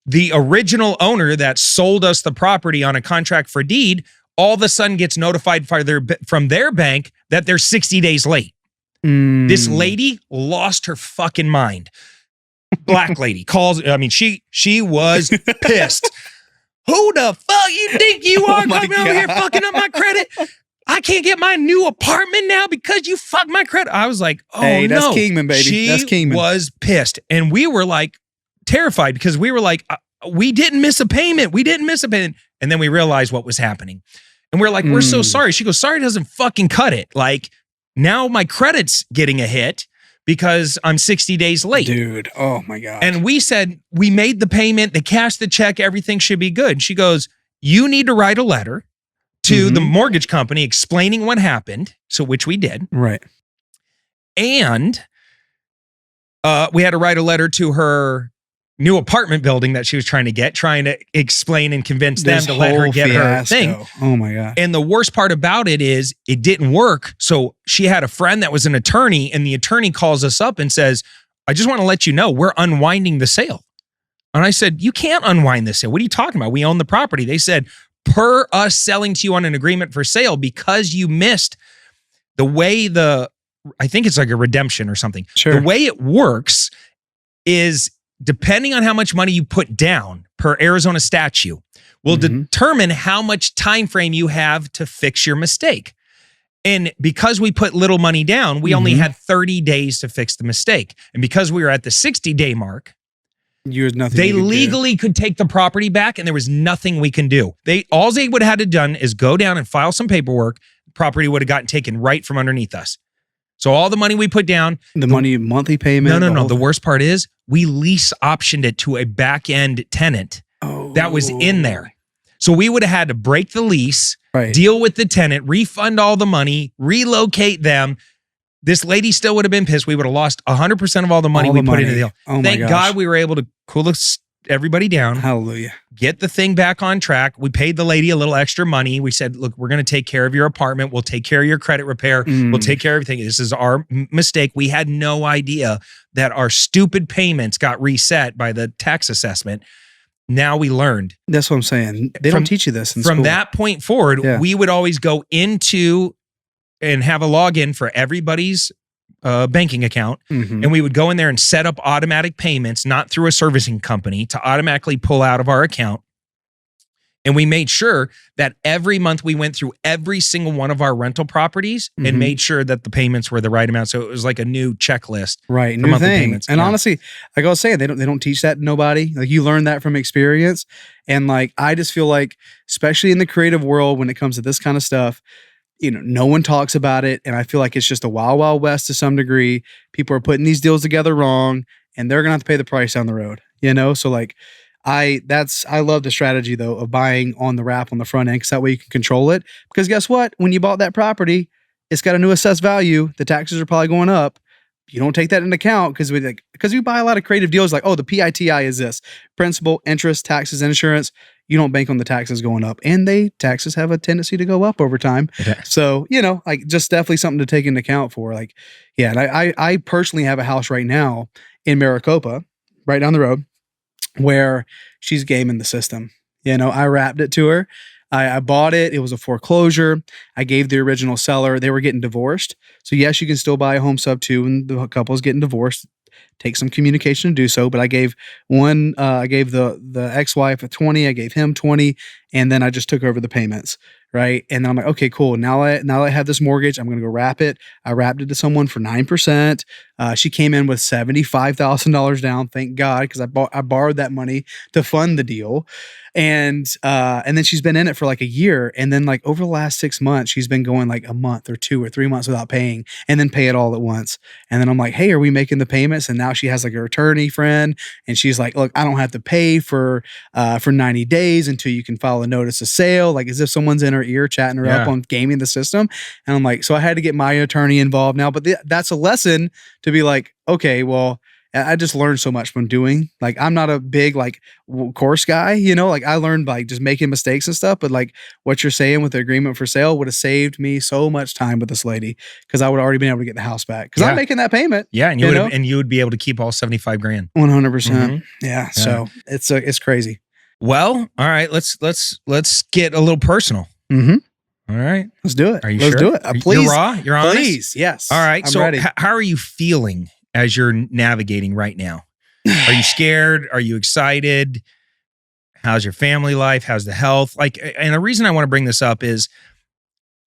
the original owner that sold us the property on a contract for deed all of a sudden gets notified from their bank that they're 60 days late. This lady lost her fucking mind. Black lady calls, she was pissed. Who the fuck you think you are coming over here fucking up my credit? I can't get my new apartment now because you fucked my credit. I was like, oh hey, no. That's Kingman, baby. That's Kingman. She was pissed. And we were like terrified because we were like, we didn't miss a payment. We didn't miss a payment. And then we realized what was happening. And we're like, we're so sorry. She goes, sorry doesn't fucking cut it. Like now my credit's getting a hit because I'm 60 days late. Dude, oh my God. And we said, we made the payment, they cashed the check, everything should be good. She goes, you need to write a letter to the mortgage company explaining what happened. So which we did. Right. And we had to write a letter to her new apartment building that she was trying to explain and convince them to let her get her thing. Oh my God. And the worst part about it is it didn't work. So she had a friend that was an attorney, and the attorney calls us up and says, I just want to let you know we're unwinding the sale. And I said, you can't unwind the sale. What are you talking about? We own the property. They said, per us selling to you on an agreement for sale, because you missed the way I think it's like a redemption or something. Sure. The way it works is depending on how much money you put down per Arizona statute will determine how much time frame you have to fix your mistake. And because we put little money down, we only had 30 days to fix the mistake. And because we were at the 60-day mark, they legally could take the property back, and there was nothing we can do. All they would have had to done is go down and file some paperwork. The property would have gotten taken right from underneath us. So all the money we put down, the money monthly payment. No. The worst part is we lease optioned it to a back end tenant that was in there. So we would have had to break the lease, deal with the tenant, refund all the money, relocate them. This lady still would have been pissed. We would have lost 100% of all the money we put into the deal. Thank God we were able to cool everybody down. Hallelujah. Get the thing back on track. We paid the lady a little extra money. We said, look, we're going to take care of your apartment. We'll take care of your credit repair. We'll take care of everything. This is our mistake. We had no idea that our stupid payments got reset by the tax assessment. Now we learned. That's what I'm saying. They don't teach you this in school. From that point forward, we would always go into and have a login for everybody's banking account. And we would go in there and set up automatic payments, not through a servicing company, to automatically pull out of our account. And we made sure that every month we went through every single one of our rental properties and made sure that the payments were the right amount. So it was like a new checklist. Right. New thing. Payments. And honestly, like I was saying, they don't teach that to nobody. Like you learn that from experience. And like, I just feel like, especially in the creative world, when it comes to this kind of stuff, no one talks about it. And I feel like it's just a wild, wild west to some degree. People are putting these deals together wrong, and they're going to have to pay the price down the road, So like, I love the strategy though of buying on the wrap on the front end, because that way you can control it. Because guess what? When you bought that property, it's got a new assessed value. The taxes are probably going up. You don't take that into account because we buy a lot of creative deals like, the PITI is this: principal, interest, taxes, insurance. You don't bank on the taxes going up, and taxes have a tendency to go up over time. So, like just definitely something to take into account for. Like, yeah. And I personally have a house right now in Maricopa, right down the road, where she's gaming the system. I wrapped it to her. I bought it. It was a foreclosure. I gave the original seller. They were getting divorced. So yes, you can still buy a home sub too, and the couple is getting divorced. Take some communication to do so. But I gave the ex-wife a 20. I gave him 20, And then I just took over the payments. Right. And then I'm like, okay, cool. Now I have this mortgage. I'm going to go wrap it. I wrapped it to someone for 9%. She came in with $75,000 down. Thank God. Cause I borrowed that money to fund the deal. And then she's been in it for like a year. And then like over the last 6 months, she's been going like a month or 2 or 3 months without paying and then pay it all at once. And then I'm like, hey, are we making the payments? And now she has like her attorney friend. And she's like, look, I don't have to pay for 90 days until you can file a notice of sale. Like as if someone's in her ear chatting her up on gaming the system. And I'm like, so I had to get my attorney involved now, but that's a lesson to be like, okay, well, I just learned so much from doing, like, I'm not a big like course guy, you know, like I learned by just making mistakes and stuff, but like what you're saying with the agreement for sale would have saved me so much time with this lady. Cause I would already been able to get the house back. Cause I'm making that payment. Yeah. And you would be able to keep all 75 grand. 100%. Yeah. So it's crazy. Well, all right, let's get a little personal. Mm-hmm. All right. Let's do it. Are you Let's sure? do it. Please. You're raw? You're honest? Please. Yes. All right. I'm So ready. how are you feeling as you're navigating right now? Are you scared? Are you excited? How's your family life? How's the health? Like, and the reason I want to bring this up is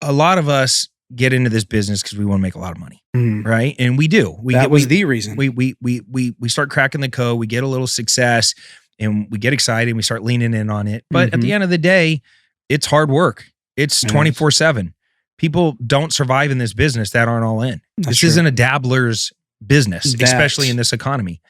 a lot of us get into this business because we want to make a lot of money, right? And we do. That was the reason. We start cracking the code. We get a little success, and we get excited. And we start leaning in on it. But at the end of the day, it's hard work. It's 24/7. People don't survive in this business that aren't all in. This isn't a dabbler's business, especially in this economy.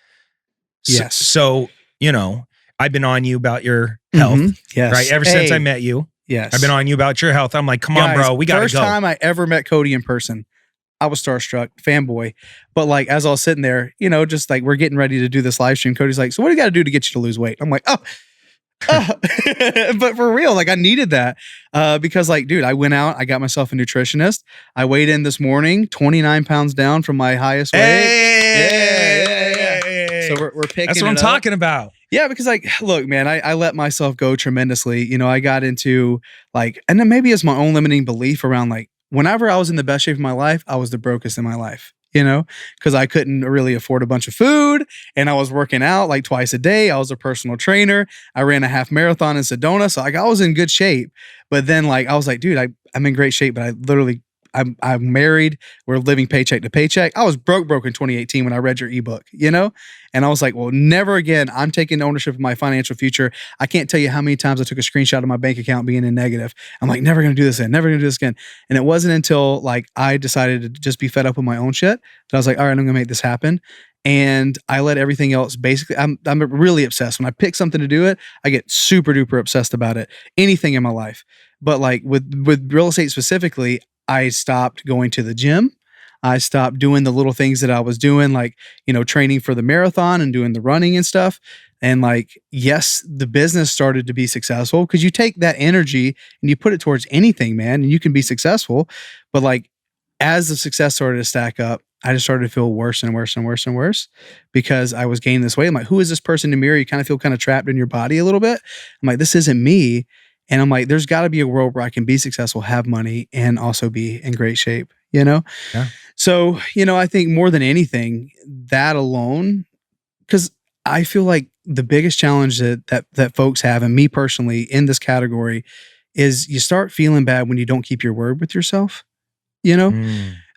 Yes. So, you know, I've been on you about your health. Yes. Right. Ever since I met you. Yes. I've been on you about your health. I'm like, come on, bro. We got to go. First time I ever met Cody in person, I was starstruck, fanboy. But like, as I was sitting there, you know, just like we're getting ready to do this live stream, Cody's like, so what do you got to do to get you to lose weight? I'm like, oh. But for real, like I needed that because like, dude, I went out, I got myself a nutritionist. I weighed in this morning, 29 pounds down from my highest weight. So we're picking That's what I'm talking about. Yeah, because like, look, man, I let myself go tremendously. You know, I got into like, and then maybe it's my own limiting belief around like, whenever I was in the best shape of my life, I was the brokest in my life. You know, because I couldn't really afford a bunch of food and I was working out like twice a day. I was a personal trainer. I ran a half marathon in Sedona. So like I was in good shape. But then like, I was like, dude, I'm in great shape, but I'm married. We're living paycheck to paycheck. I was broke in 2018 when I read your ebook, you know? And I was like, well, never again. I'm taking ownership of my financial future. I can't tell you how many times I took a screenshot of my bank account being in negative. I'm like, never going to do this again. Never going to do this again. And it wasn't until like I decided to just be fed up with my own shit that I was like, all right, I'm going to make this happen. And I let everything else basically, I'm really obsessed. When I pick something to do it, I get super duper obsessed about it. Anything in my life. But like with real estate specifically, I stopped going to the gym. I stopped doing the little things that I was doing, like, you know, training for the marathon and doing the running and stuff. And like, yes, the business started to be successful because you take that energy and you put it towards anything, man, and you can be successful. But like, as the success started to stack up, I just started to feel worse and worse and worse and worse because I was gaining this weight. I'm like, who is this person in the mirror? You kind of feel kind of trapped in your body a little bit. I'm like, this isn't me. And I'm like, there's got to be a world where I can be successful, have money, and also be in great shape, you know? Yeah. So, you know, I think more than anything, that alone, because I feel like the biggest challenge that folks have, and me personally in this category, is you start feeling bad when you don't keep your word with yourself, you know?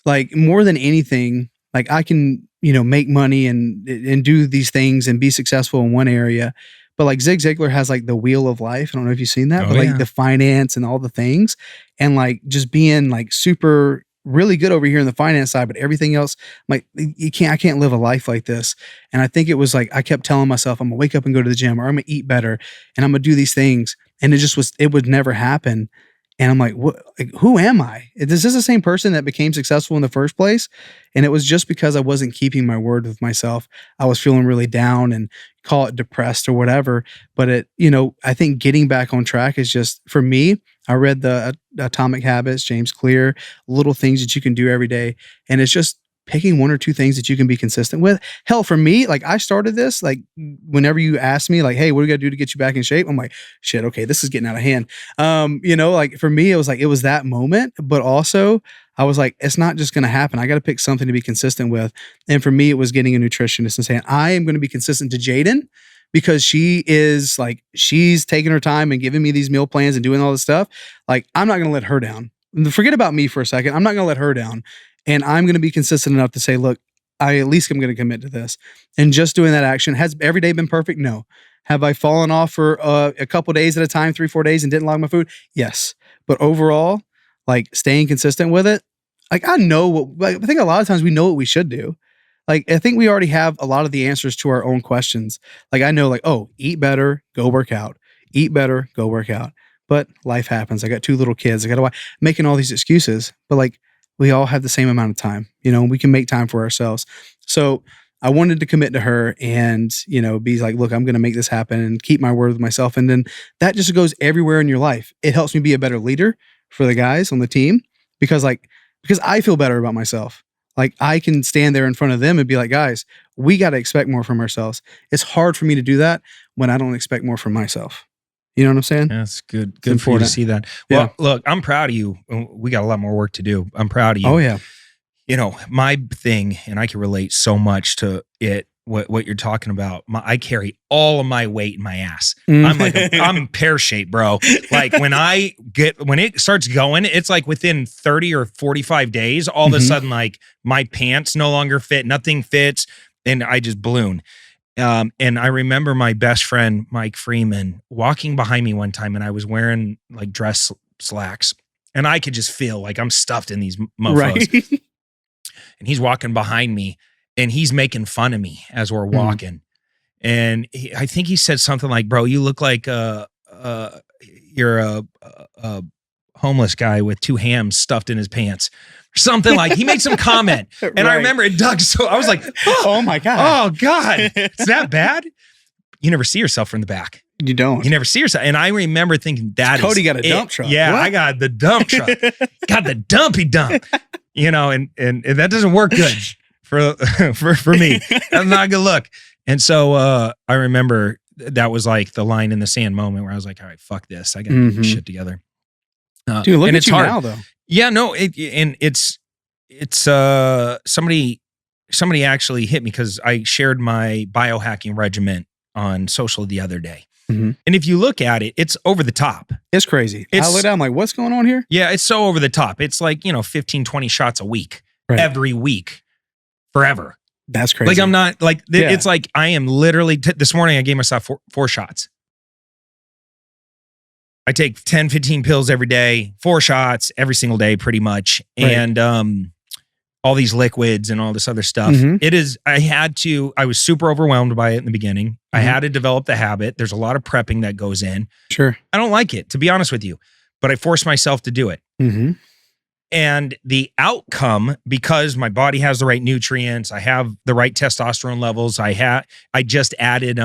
Like more than anything, like I can, you know, make money and do these things and be successful in one area. But like Zig Ziglar has like the wheel of life. I don't know if you've seen that, but like the finance and all the things and like just being like super really good over here in the finance side, but everything else, like I can't live a life like this. And I think it was like, I kept telling myself, I'm gonna wake up and go to the gym, or I'm gonna eat better and I'm gonna do these things. And it would never happen. And I'm like, what, like, who am I? Is this the same person that became successful in the first place? And it was just because I wasn't keeping my word with myself. I was feeling really down and call it depressed or whatever. But it, you know, I think getting back on track is just, for me, I read the Atomic Habits, James Clear, little things that you can do every day. And it's just picking one or two things that you can be consistent with. Hell, for me, like I started this, like whenever you ask me like, hey, what do we got to do to get you back in shape? I'm like, shit, okay, this is getting out of hand. You know, like for me, it was that moment, but also I was like, it's not just going to happen. I got to pick something to be consistent with. And for me, it was getting a nutritionist and saying, I am going to be consistent to Jaden, because she's taking her time and giving me these meal plans and doing all this stuff. Like, I'm not going to let her down. Forget about me for a second. I'm not going to let her down. And I'm going to be consistent enough to say, look, I at least am going to commit to this. And just doing that action. Has every day been perfect? No. Have I fallen off for a couple days at a time, 3-4 days, and didn't log my food? Yes. But overall, like, staying consistent with it, like, I think a lot of times we know what we should do. Like, I think we already have a lot of the answers to our own questions. Like, I know, like, oh, eat better, go work out. Eat better, go work out. But life happens. I got 2 little kids. I got to making all these excuses. But like, we all have the same amount of time. You know, we can make time for ourselves. So I wanted to commit to her and, you know, be like, look, I'm going to make this happen and keep my word with myself. And then that just goes everywhere in your life. It helps me be a better leader for the guys on the team because I feel better about myself. Like, I can stand there in front of them and be like, guys, we got to expect more from ourselves. It's hard for me to do that when I don't expect more from myself. You know what I'm saying? That's good. Good for you to see that. Well, look, I'm proud of you. We got a lot more work to do. I'm proud of you. Oh, yeah. You know, my thing, and I can relate so much to it, what you're talking about. I carry all of my weight in my ass. I'm pear-shaped, bro. Like, when it starts going, it's like within 30 or 45 days, all of a sudden, like, my pants no longer fit, nothing fits, and I just balloon. And I remember my best friend, Mike Freeman, walking behind me one time, and I was wearing like dress slacks, and I could just feel like I'm stuffed in these mofos. Right. And he's walking behind me, and he's making fun of me as we're walking. And I think he said something like, bro, you look like you're a homeless guy with 2 hams stuffed in his pants. Something like, he made some comment. And right. I remember it dug. So I was like, oh my God. Oh God. Is that bad? You never see yourself from the back. You don't. You never see yourself. And I remember thinking, Cody got a dump truck. Yeah, what? I got the dump truck. Got the dumpy dump. You know, and that doesn't work good for me. That's not a good look. And so I remember that was like the line in the sand moment where I was like, all right, fuck this. I got to get this shit together. Dude, look and at it's you hard. now, though. Yeah, no, it's somebody actually hit me because I shared my biohacking regimen on social the other day. And if you look at it, it's over the top. It's crazy. I look down, I'm like, what's going on here? Yeah, it's so over the top. It's like, 15, 20 shots a week, every week, forever. That's crazy. Like, I'm not like, it's like I am literally, this morning I gave myself four shots. I take 10, 15 pills every day, 4 shots every single day, pretty much. Right. And all these liquids and all this other stuff. I was super overwhelmed by it in the beginning. I had to develop the habit. There's a lot of prepping that goes in. Sure. I don't like it, to be honest with you, but I forced myself to do it. And the outcome, because my body has the right nutrients, I have the right testosterone levels. I just added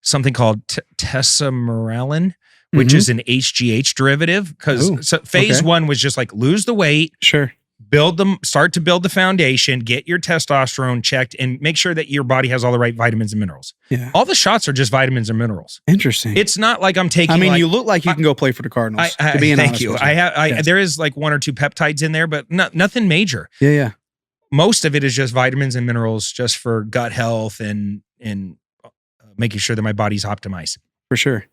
something called tesamorelin, which is an HGH derivative. Because phase 1 was just like lose the weight. Sure. Start to build the foundation, get your testosterone checked, and make sure that your body has all the right vitamins and minerals. Yeah. All the shots are just vitamins and minerals. Interesting. It's not like I'm taking. I mean, you look like you can go play for the Cardinals. Thank you. There is like 1 or 2 peptides in there, but nothing major. Yeah. Most of it is just vitamins and minerals, just for gut health and making sure that my body's optimized. For sure.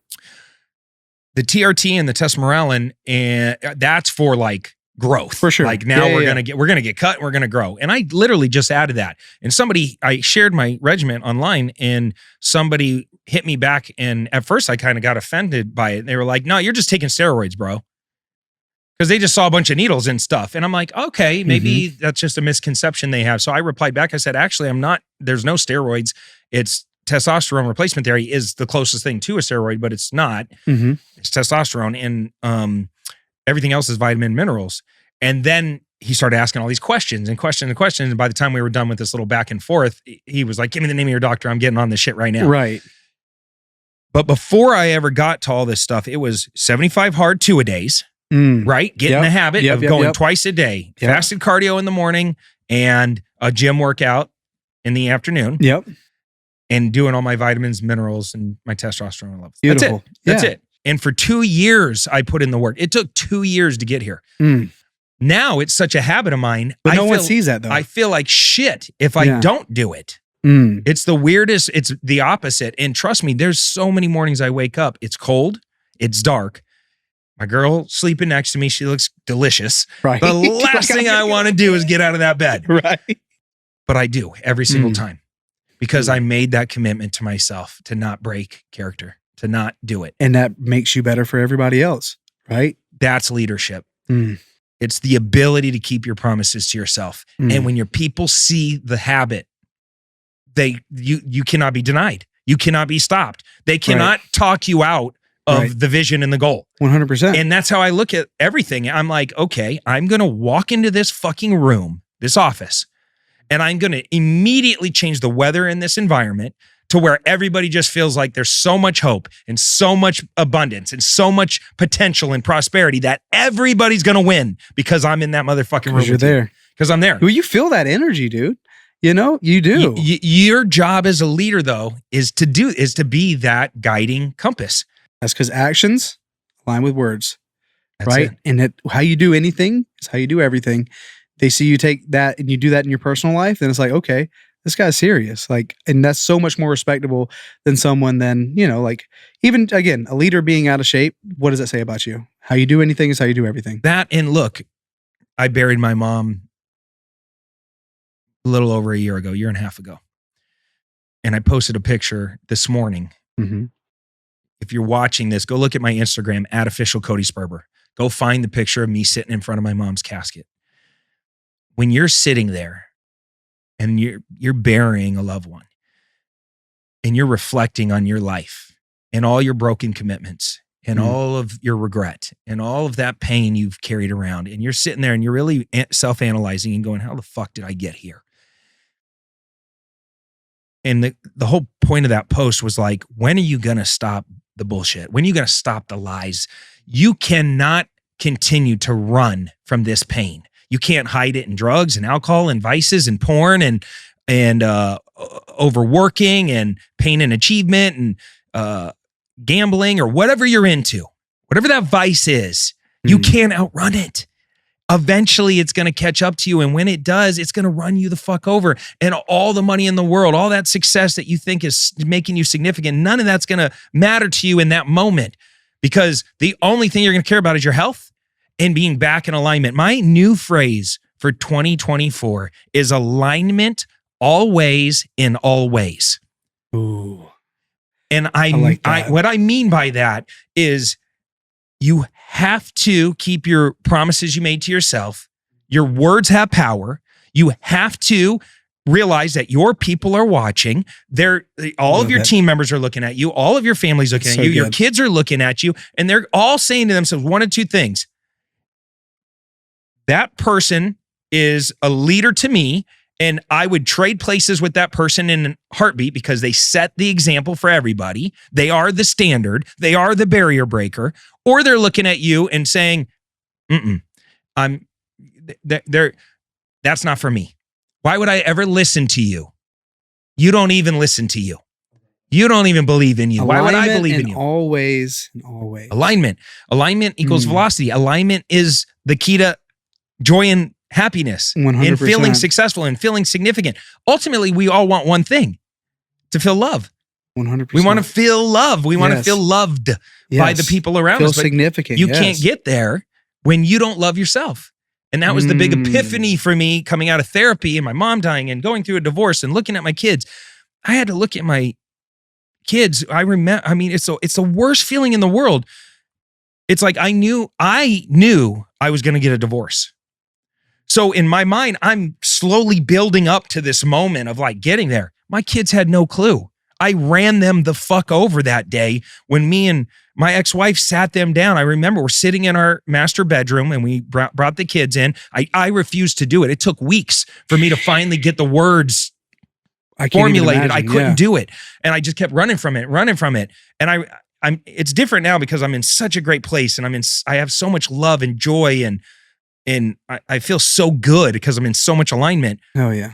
The TRT and the tesamorelin, and that's for like growth. For sure. Like now we're gonna get cut and we're gonna grow. And I literally just added that. And I shared my regimen online, and somebody hit me back. And at first I kind of got offended by it. They were like, no, you're just taking steroids, bro. Because they just saw a bunch of needles and stuff. And I'm like, okay, maybe that's just a misconception they have. So I replied back. I said, actually, I'm not, there's no steroids. It's testosterone replacement therapy is the closest thing to a steroid, but it's not. It's testosterone, and everything else is vitamin and minerals. And then he started asking all these questions. And by the time we were done with this little back and forth, he was like, give me the name of your doctor. I'm getting on this shit right now. Right. But before I ever got to all this stuff, it was 75 hard 2-a-days, right? Get in the habit of going twice a day, fasted cardio in the morning and a gym workout in the afternoon. And doing all my vitamins, minerals, and my testosterone levels. Beautiful. That's it. And for 2 years, I put in the work. It took 2 years to get here. Now it's such a habit of mine. But no one sees that, though. I feel like shit if I don't do it. It's the weirdest. It's the opposite. And trust me, there's so many mornings I wake up. It's cold. It's dark. My girl sleeping next to me. She looks delicious. Right. The last thing I want to do is get out of that bed. Right. But I do every single time because I made that commitment to myself to not break character, to not do it. And that makes you better for everybody else, right? That's leadership. It's the ability to keep your promises to yourself. And when your people see the habit, you cannot be denied. You cannot be stopped. They cannot talk you out of the vision and the goal. 100%. And that's how I look at everything. I'm like, okay, I'm going to walk into this fucking room, this office, and I'm going to immediately change the weather in this environment to where everybody just feels like there's so much hope and so much abundance and so much potential and prosperity that everybody's going to win because I'm in that motherfucking room. Because you're there. Because I'm there. Well, you feel that energy, dude. You know, you do. Your job as a leader, though, is to be that guiding compass. That's because actions align with words, That's right? it. And how you do anything is how you do everything. They see you take that and you do that in your personal life, then it's like, okay, this guy's serious. Like, and that's so much more respectable than someone like even again, a leader being out of shape. What does that say about you? How you do anything is how you do everything. That, and look, I buried my mom a little over a year and a half ago. And I posted a picture this morning. If you're watching this, go look at my Instagram @official Cody Sperber. Go find the picture of me sitting in front of my mom's casket. When you're sitting there and you're burying a loved one and you're reflecting on your life and all your broken commitments and all of your regret and all of that pain you've carried around, and you're sitting there and you're really self-analyzing and going, how the fuck did I get here? And the whole point of that post was like, when are you going to stop the bullshit? When are you going to stop the lies? You cannot continue to run from this pain. You can't hide it in drugs and alcohol and vices and porn and overworking and pain and achievement and gambling or whatever you're into. Whatever that vice is, you can't outrun it. Eventually it's going to catch up to you. And when it does, it's going to run you the fuck over. And all the money in the world, all that success that you think is making you significant, none of that's going to matter to you in that moment, because the only thing you're going to care about is your health and being back in alignment. My new phrase for 2024 is alignment always in all ways. Ooh. And I like that. what I mean by that is you have to keep your promises you made to yourself. Your words have power. You have to realize that your people are watching. All of your team members are looking at you. All of your family's looking at you. Your kids are looking at you. And they're all saying to themselves one of two things. That person is a leader to me, and I would trade places with that person in a heartbeat because they set the example for everybody. They are the standard. They are the barrier breaker. Or they're looking at you and saying, that's not for me. Why would I ever listen to you? You don't even listen to you. You don't even believe in you. Why would I believe in you? Always. Alignment equals velocity. Alignment is the key to joy and happiness 100%. and feeling successful and feeling significant. Ultimately, we all want one thing: to feel love. 100%. We want to feel love. We want to feel loved by the people around us. Feel significant. You can't get there when you don't love yourself. And that was the big epiphany for me coming out of therapy and my mom dying and going through a divorce and looking at my kids. I had to look at my kids. It's the worst feeling in the world. It's like I knew I was going to get a divorce. So in my mind, I'm slowly building up to this moment of like getting there. My kids had no clue. I ran them the fuck over that day when me and my ex-wife sat them down. I remember we're sitting in our master bedroom and we brought the kids in. I refused to do it. It took weeks for me to finally get the words formulated. I couldn't do it. And I just kept running from it. And it's different now because I'm in such a great place and I have so much love and joy and I feel so good because I'm in so much alignment. Oh yeah.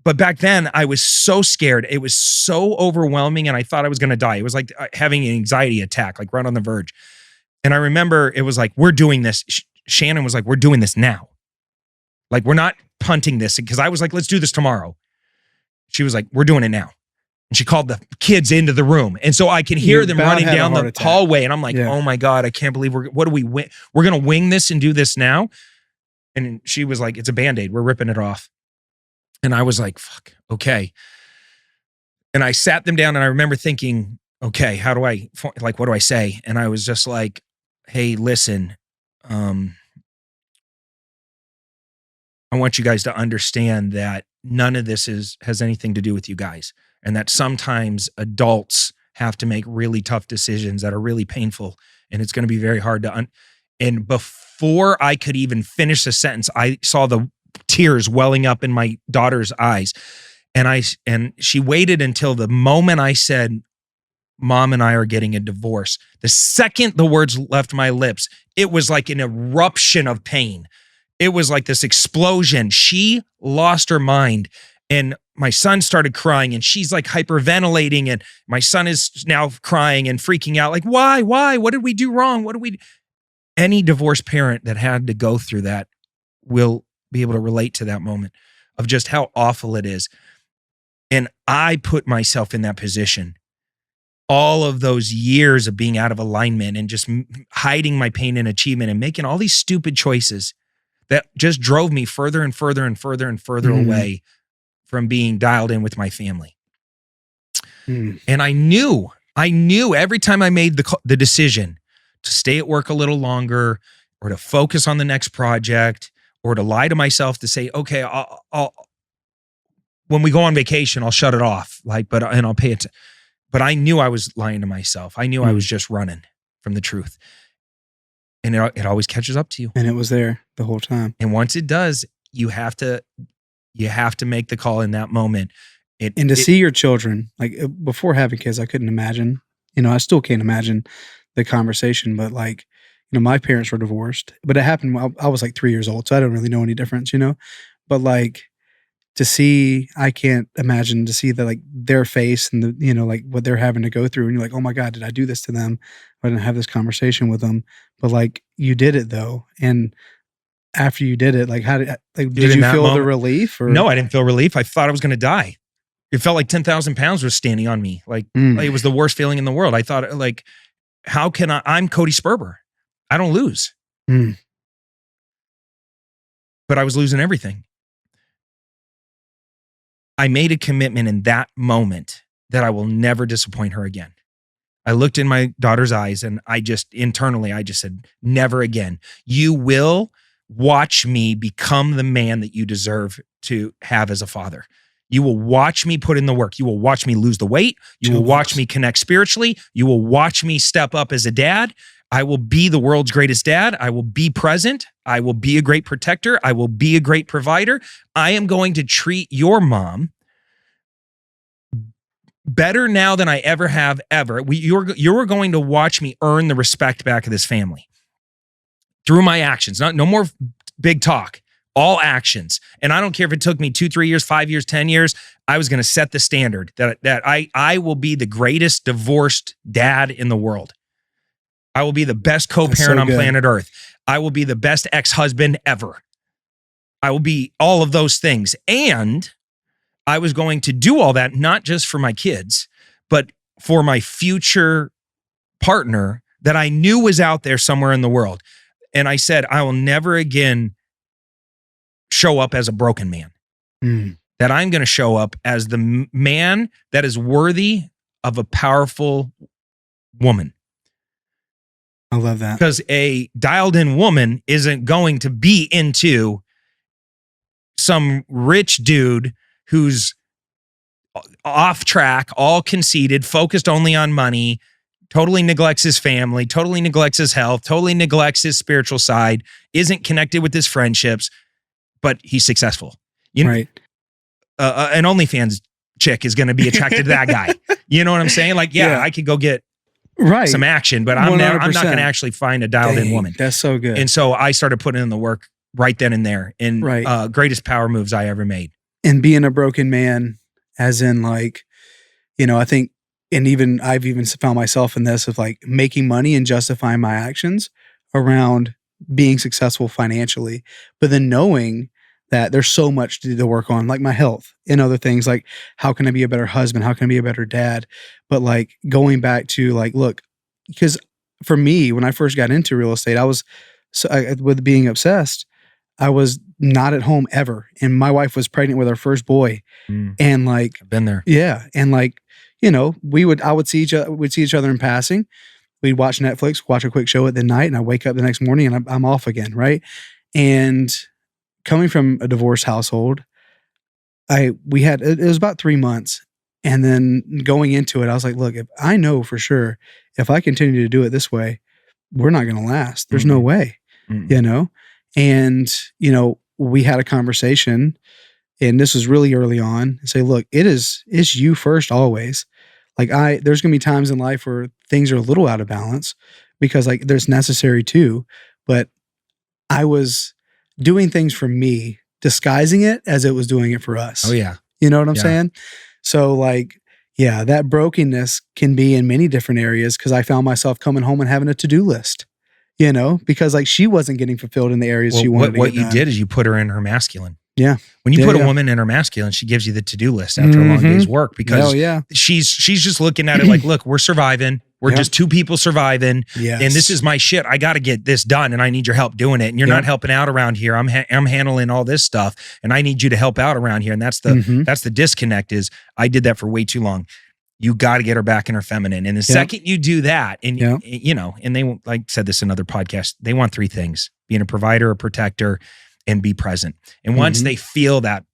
But back then I was so scared. It was so overwhelming and I thought I was going to die. It was like having an anxiety attack, like right on the verge. And I remember it was like, we're doing this. Shannon was like, we're doing this now. Like, we're not punting this, because I was like, let's do this tomorrow. she was like, we're doing it now. And she called the kids into the room. And so I can hear them running down the hallway. And I'm like, oh my God, I can't believe we're going to wing this and do this now. And she was like, it's a Band-Aid. We're ripping it off. And I was like, fuck, okay. And I sat them down and I remember thinking, okay, what do I say? And I was just like, hey, listen, I want you guys to understand that none of this has anything to do with you guys. And that sometimes adults have to make really tough decisions that are really painful. And it's going to be very hard to and before I could even finish the sentence, I saw the tears welling up in my daughter's eyes. And she waited until the moment I said, Mom and I are getting a divorce. The second the words left my lips, it was like an eruption of pain. It was like this explosion. She lost her mind. And my son started crying and she's like hyperventilating. And my son is now crying and freaking out. Like, why? What did we do wrong? Any divorced parent that had to go through that will be able to relate to that moment of just how awful it is. And I put myself in that position. All of those years of being out of alignment and just hiding my pain and achievement and making all these stupid choices that just drove me further and further and further and further away from being dialed in with my family. And I knew every time I made the decision to stay at work a little longer or to focus on the next project or to lie to myself to say, okay, I'll when we go on vacation, I'll shut it off, and I'll pay it. But I knew I was lying to myself. I knew I was just running from the truth. And it always catches up to you. And it was there the whole time. And once it does, you have to make the call in that moment. And to see your children, like before having kids, I couldn't imagine, I still can't imagine the conversation, but like, my parents were divorced, but it happened while I was like 3 years old. So I don't really know any difference, but like I can't imagine to see like their face and the, like what they're having to go through. And you're like, oh my God, did I do this to them? I didn't have this conversation with them, but like you did it though. And after you did it, like did you feel the relief? Or? No, I didn't feel relief. I thought I was going to die. It felt like 10,000 pounds was standing on me. Like it was the worst feeling in the world. I thought like, how can I'm Cody Sperber. I don't lose. But I was losing everything. I made a commitment in that moment that I will never disappoint her again. I looked in my daughter's eyes and I just said, never again. You will watch me become the man that you deserve to have as a father. You will watch me put in the work. You will watch me lose the weight. You will watch me connect spiritually. You will watch me step up as a dad. I will be the world's greatest dad. I will be present. I will be a great protector. I will be a great provider. I am going to treat your mom better now than I ever have ever. You're going to watch me earn the respect back of this family through my actions. No more big talk, all actions. And I don't care if it took me 2, 3 years, 5 years, 10 years. I was going to set the standard that I will be the greatest divorced dad in the world. I will be the best co-parent on planet Earth. I will be the best ex-husband ever. I will be all of those things. And I was going to do all that, not just for my kids, but for my future partner that I knew was out there somewhere in the world. And I said, I will never again show up as a broken man. That I'm going to show up as the man that is worthy of a powerful woman. I love that. Because a dialed in woman isn't going to be into some rich dude who's off track, all conceited, focused only on money, totally neglects his family, totally neglects his health, totally neglects his spiritual side, isn't connected with his friendships, but he's successful. Right. An OnlyFans chick is going to be attracted to that guy. You know what I'm saying? Like, yeah. I could go get some action, but I'm not going to actually find a dialed in woman. That's so good. And so I started putting in the work right then and there. And greatest power moves I ever made. And being a broken man, as in like, I think, and even I've even found myself in this of like making money and justifying my actions around being successful financially, but then knowing that there's so much to work on, like my health and other things. Like, how can I be a better husband? How can I be a better dad? But like going back to like, look, because for me, when I first got into real estate, I was with being obsessed. I was not at home ever, and my wife was pregnant with our first boy, and like I've been there. Yeah, and like I would see each other in passing. We'd watch Netflix, watch a quick show at the night, and I wake up the next morning and I'm off again, right? And coming from a divorced household, it was about 3 months, and then going into it, I was like, look, if I know for sure if I continue to do it this way, we're not going to last. There's no way, And we had a conversation, and this was really early on. And say, look, it's you first always. Like there's going to be times in life where things are a little out of balance because like there's necessary too, but I was doing things for me, disguising it as it was doing it for us. Oh yeah. You know what I'm saying? So like, yeah, that brokenness can be in many different areas because I found myself coming home and having a to-do list, because like she wasn't getting fulfilled in the areas she wanted to What get you did is you put her in her masculine. Yeah. When you put a woman in her masculine, she gives you the to-do list after a long day's work because she's just looking at it like, look, we're surviving. We're just two people surviving. Yes. And this is my shit. I got to get this done and I need your help doing it. And you're not helping out around here. I'm handling all this stuff and I need you to help out around here. And that's the disconnect is I did that for way too long. You got to get her back in her feminine. And the second you do that, and and they, like I said this in other podcasts, they want three things: being a provider, a protector, and be present. And once they feel that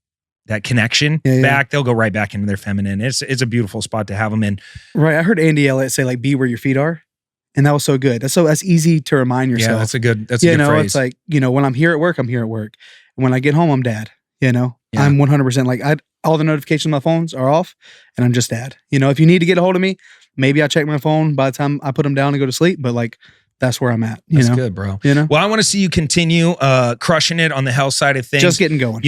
connection back, they'll go right back into their feminine. It's a beautiful spot to have them in. Right. I heard Andy Elliott say like, be where your feet are. And that was so good. That's easy to remind yourself. Yeah, that's a good phrase. It's like, when I'm here at work, I'm here at work. When I get home, I'm dad, I'm 100% like all the notifications on my phones are off and I'm just dad. If you need to get a hold of me, maybe I check my phone by the time I put them down and go to sleep. But like, that's where I'm at. That's good, bro. Well, I want to see you continue crushing it on the health side of things. Just getting going.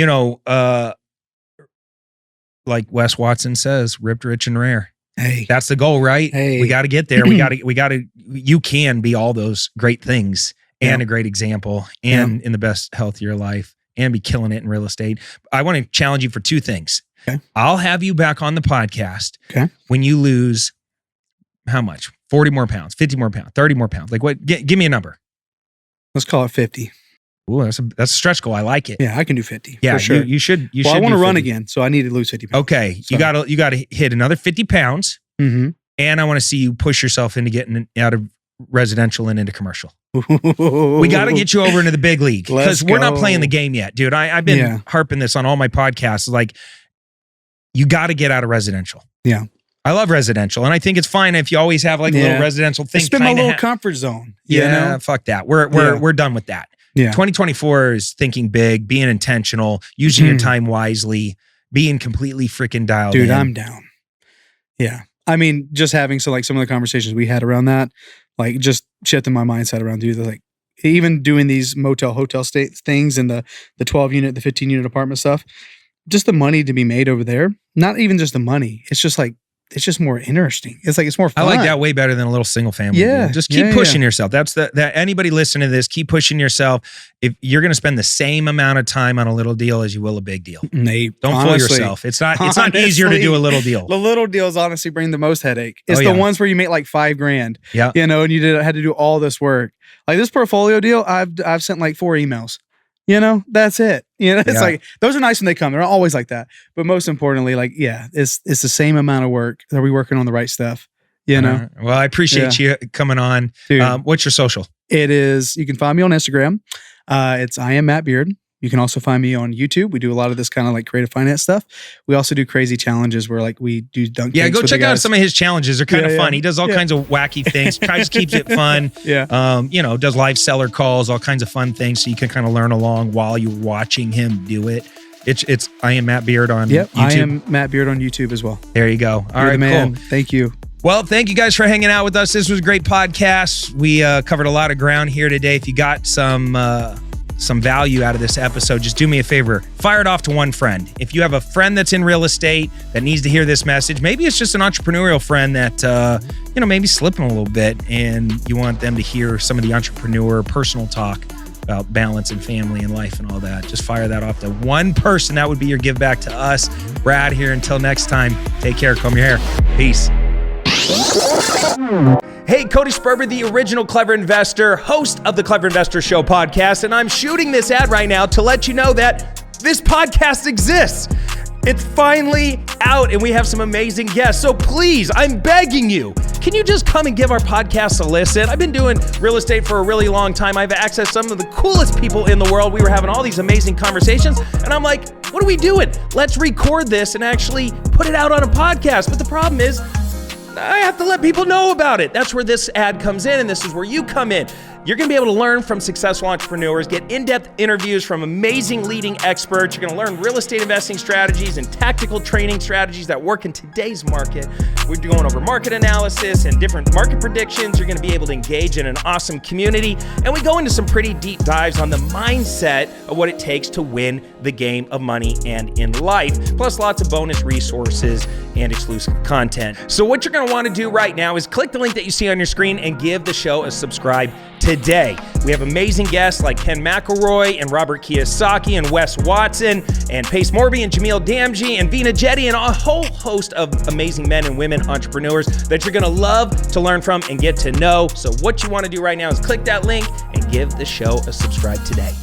Like Wes Watson says, ripped, rich, and rare. Hey, that's the goal, right? Hey, we got to get there. You can be all those great things and a great example and in the best health of your life and be killing it in real estate. I want to challenge you for two things. Okay. I'll have you back on the podcast when you lose how much? 40 more pounds, 50 more pounds, 30 more pounds. Like what? Give me a number. Let's call it 50. Ooh, that's a stretch goal. I like it. Yeah, I can do 50. Yeah, for sure. You should. I want to run again, so I need to lose 50 pounds. Okay, so. you gotta hit another 50 pounds, and I want to see you push yourself into getting out of residential and into commercial. We got to get you over into the big league because we're not playing the game yet, dude. I've been harping this on all my podcasts. Like, you got to get out of residential. Yeah. I love residential, and I think it's fine if you always have like a little residential thing. It's been my little comfort zone. Fuck that. We're done with that. Yeah. 2024 is thinking big, being intentional, using your time wisely, being completely freaking dialed in. Dude, I'm down. Yeah. I mean, just having some of the conversations we had around that, like just shifting my mindset around, dude, like even doing these hotel state things and the 12 unit, the 15 unit apartment stuff, just the money to be made over there. Not even just the money. It's just like, it's just more interesting. It's like, it's more fun. I like that way better than a little single family. Yeah. Dude. Just keep pushing yourself. That's that anybody listening to this, keep pushing yourself. If you're going to spend the same amount of time on a little deal as you will a big deal. Nate, don't fool yourself. It's not easier to do a little deal. The little deals honestly bring the most headache. It's the ones where you make like $5,000. Yeah. And you had to do all this work. Like this portfolio deal, I've sent like 4 emails. That's it. It's like, those are nice when they come. They're not always like that. But most importantly, like, it's the same amount of work. Are we working on the right stuff? Well, I appreciate you coming on. What's your social? It is, you can find me on Instagram. It's I am Matt Beard. You can also find me on YouTube. We do a lot of this kind of like creative finance stuff. We also do crazy challenges where like we do dunk. Yeah, go check out some of his challenges. They're kind of fun. He does all kinds of wacky things. Tries to keep it fun. Does live seller calls, all kinds of fun things. So you can kind of learn along while you're watching him do it. It's I am Matt Beard on YouTube. I am Matt Beard on YouTube as well. There you go. All right, man. Cool. Thank you. Well, thank you guys for hanging out with us. This was a great podcast. We covered a lot of ground here today. If you got some value out of this episode, just do me a favor, fire it off to one friend. If you have a friend that's in real estate that needs to hear this message, maybe it's just an entrepreneurial friend that maybe slipping a little bit and you want them to hear some of the entrepreneur personal talk about balance and family and life and all that. Just fire that off to one person. That would be your give back to us. Brad here. Until next time, take care. Comb your hair. Peace. Hey, Cody Sperber, the original Clever Investor, host of the Clever Investor Show podcast, and I'm shooting this ad right now to let you know that this podcast exists. It's finally out, and we have some amazing guests. So please, I'm begging you, can you just come and give our podcast a listen? I've been doing real estate for a really long time. I've accessed some of the coolest people in the world. We were having all these amazing conversations, and I'm like, what are we doing? Let's record this and actually put it out on a podcast. But the problem is, I have to let people know about it. That's where this ad comes in, and this is where you come in. You're going to be able to learn from successful entrepreneurs, get in-depth interviews from amazing leading experts. You're going to learn real estate investing strategies and tactical training strategies that work in today's market. We're going over market analysis and different market predictions. You're going to be able to engage in an awesome community. And we go into some pretty deep dives on the mindset of what it takes to win the game of money and in life, plus lots of bonus resources and exclusive content. So what you're going to want to do right now is click the link that you see on your screen and give the show a subscribe today. We have amazing guests like Ken McElroy and Robert Kiyosaki and Wes Watson and Pace Morby and Jamil Damji and Vina Jetty and a whole host of amazing men and women entrepreneurs that you're going to love to learn from and get to know. So what you want to do right now is click that link and give the show a subscribe today.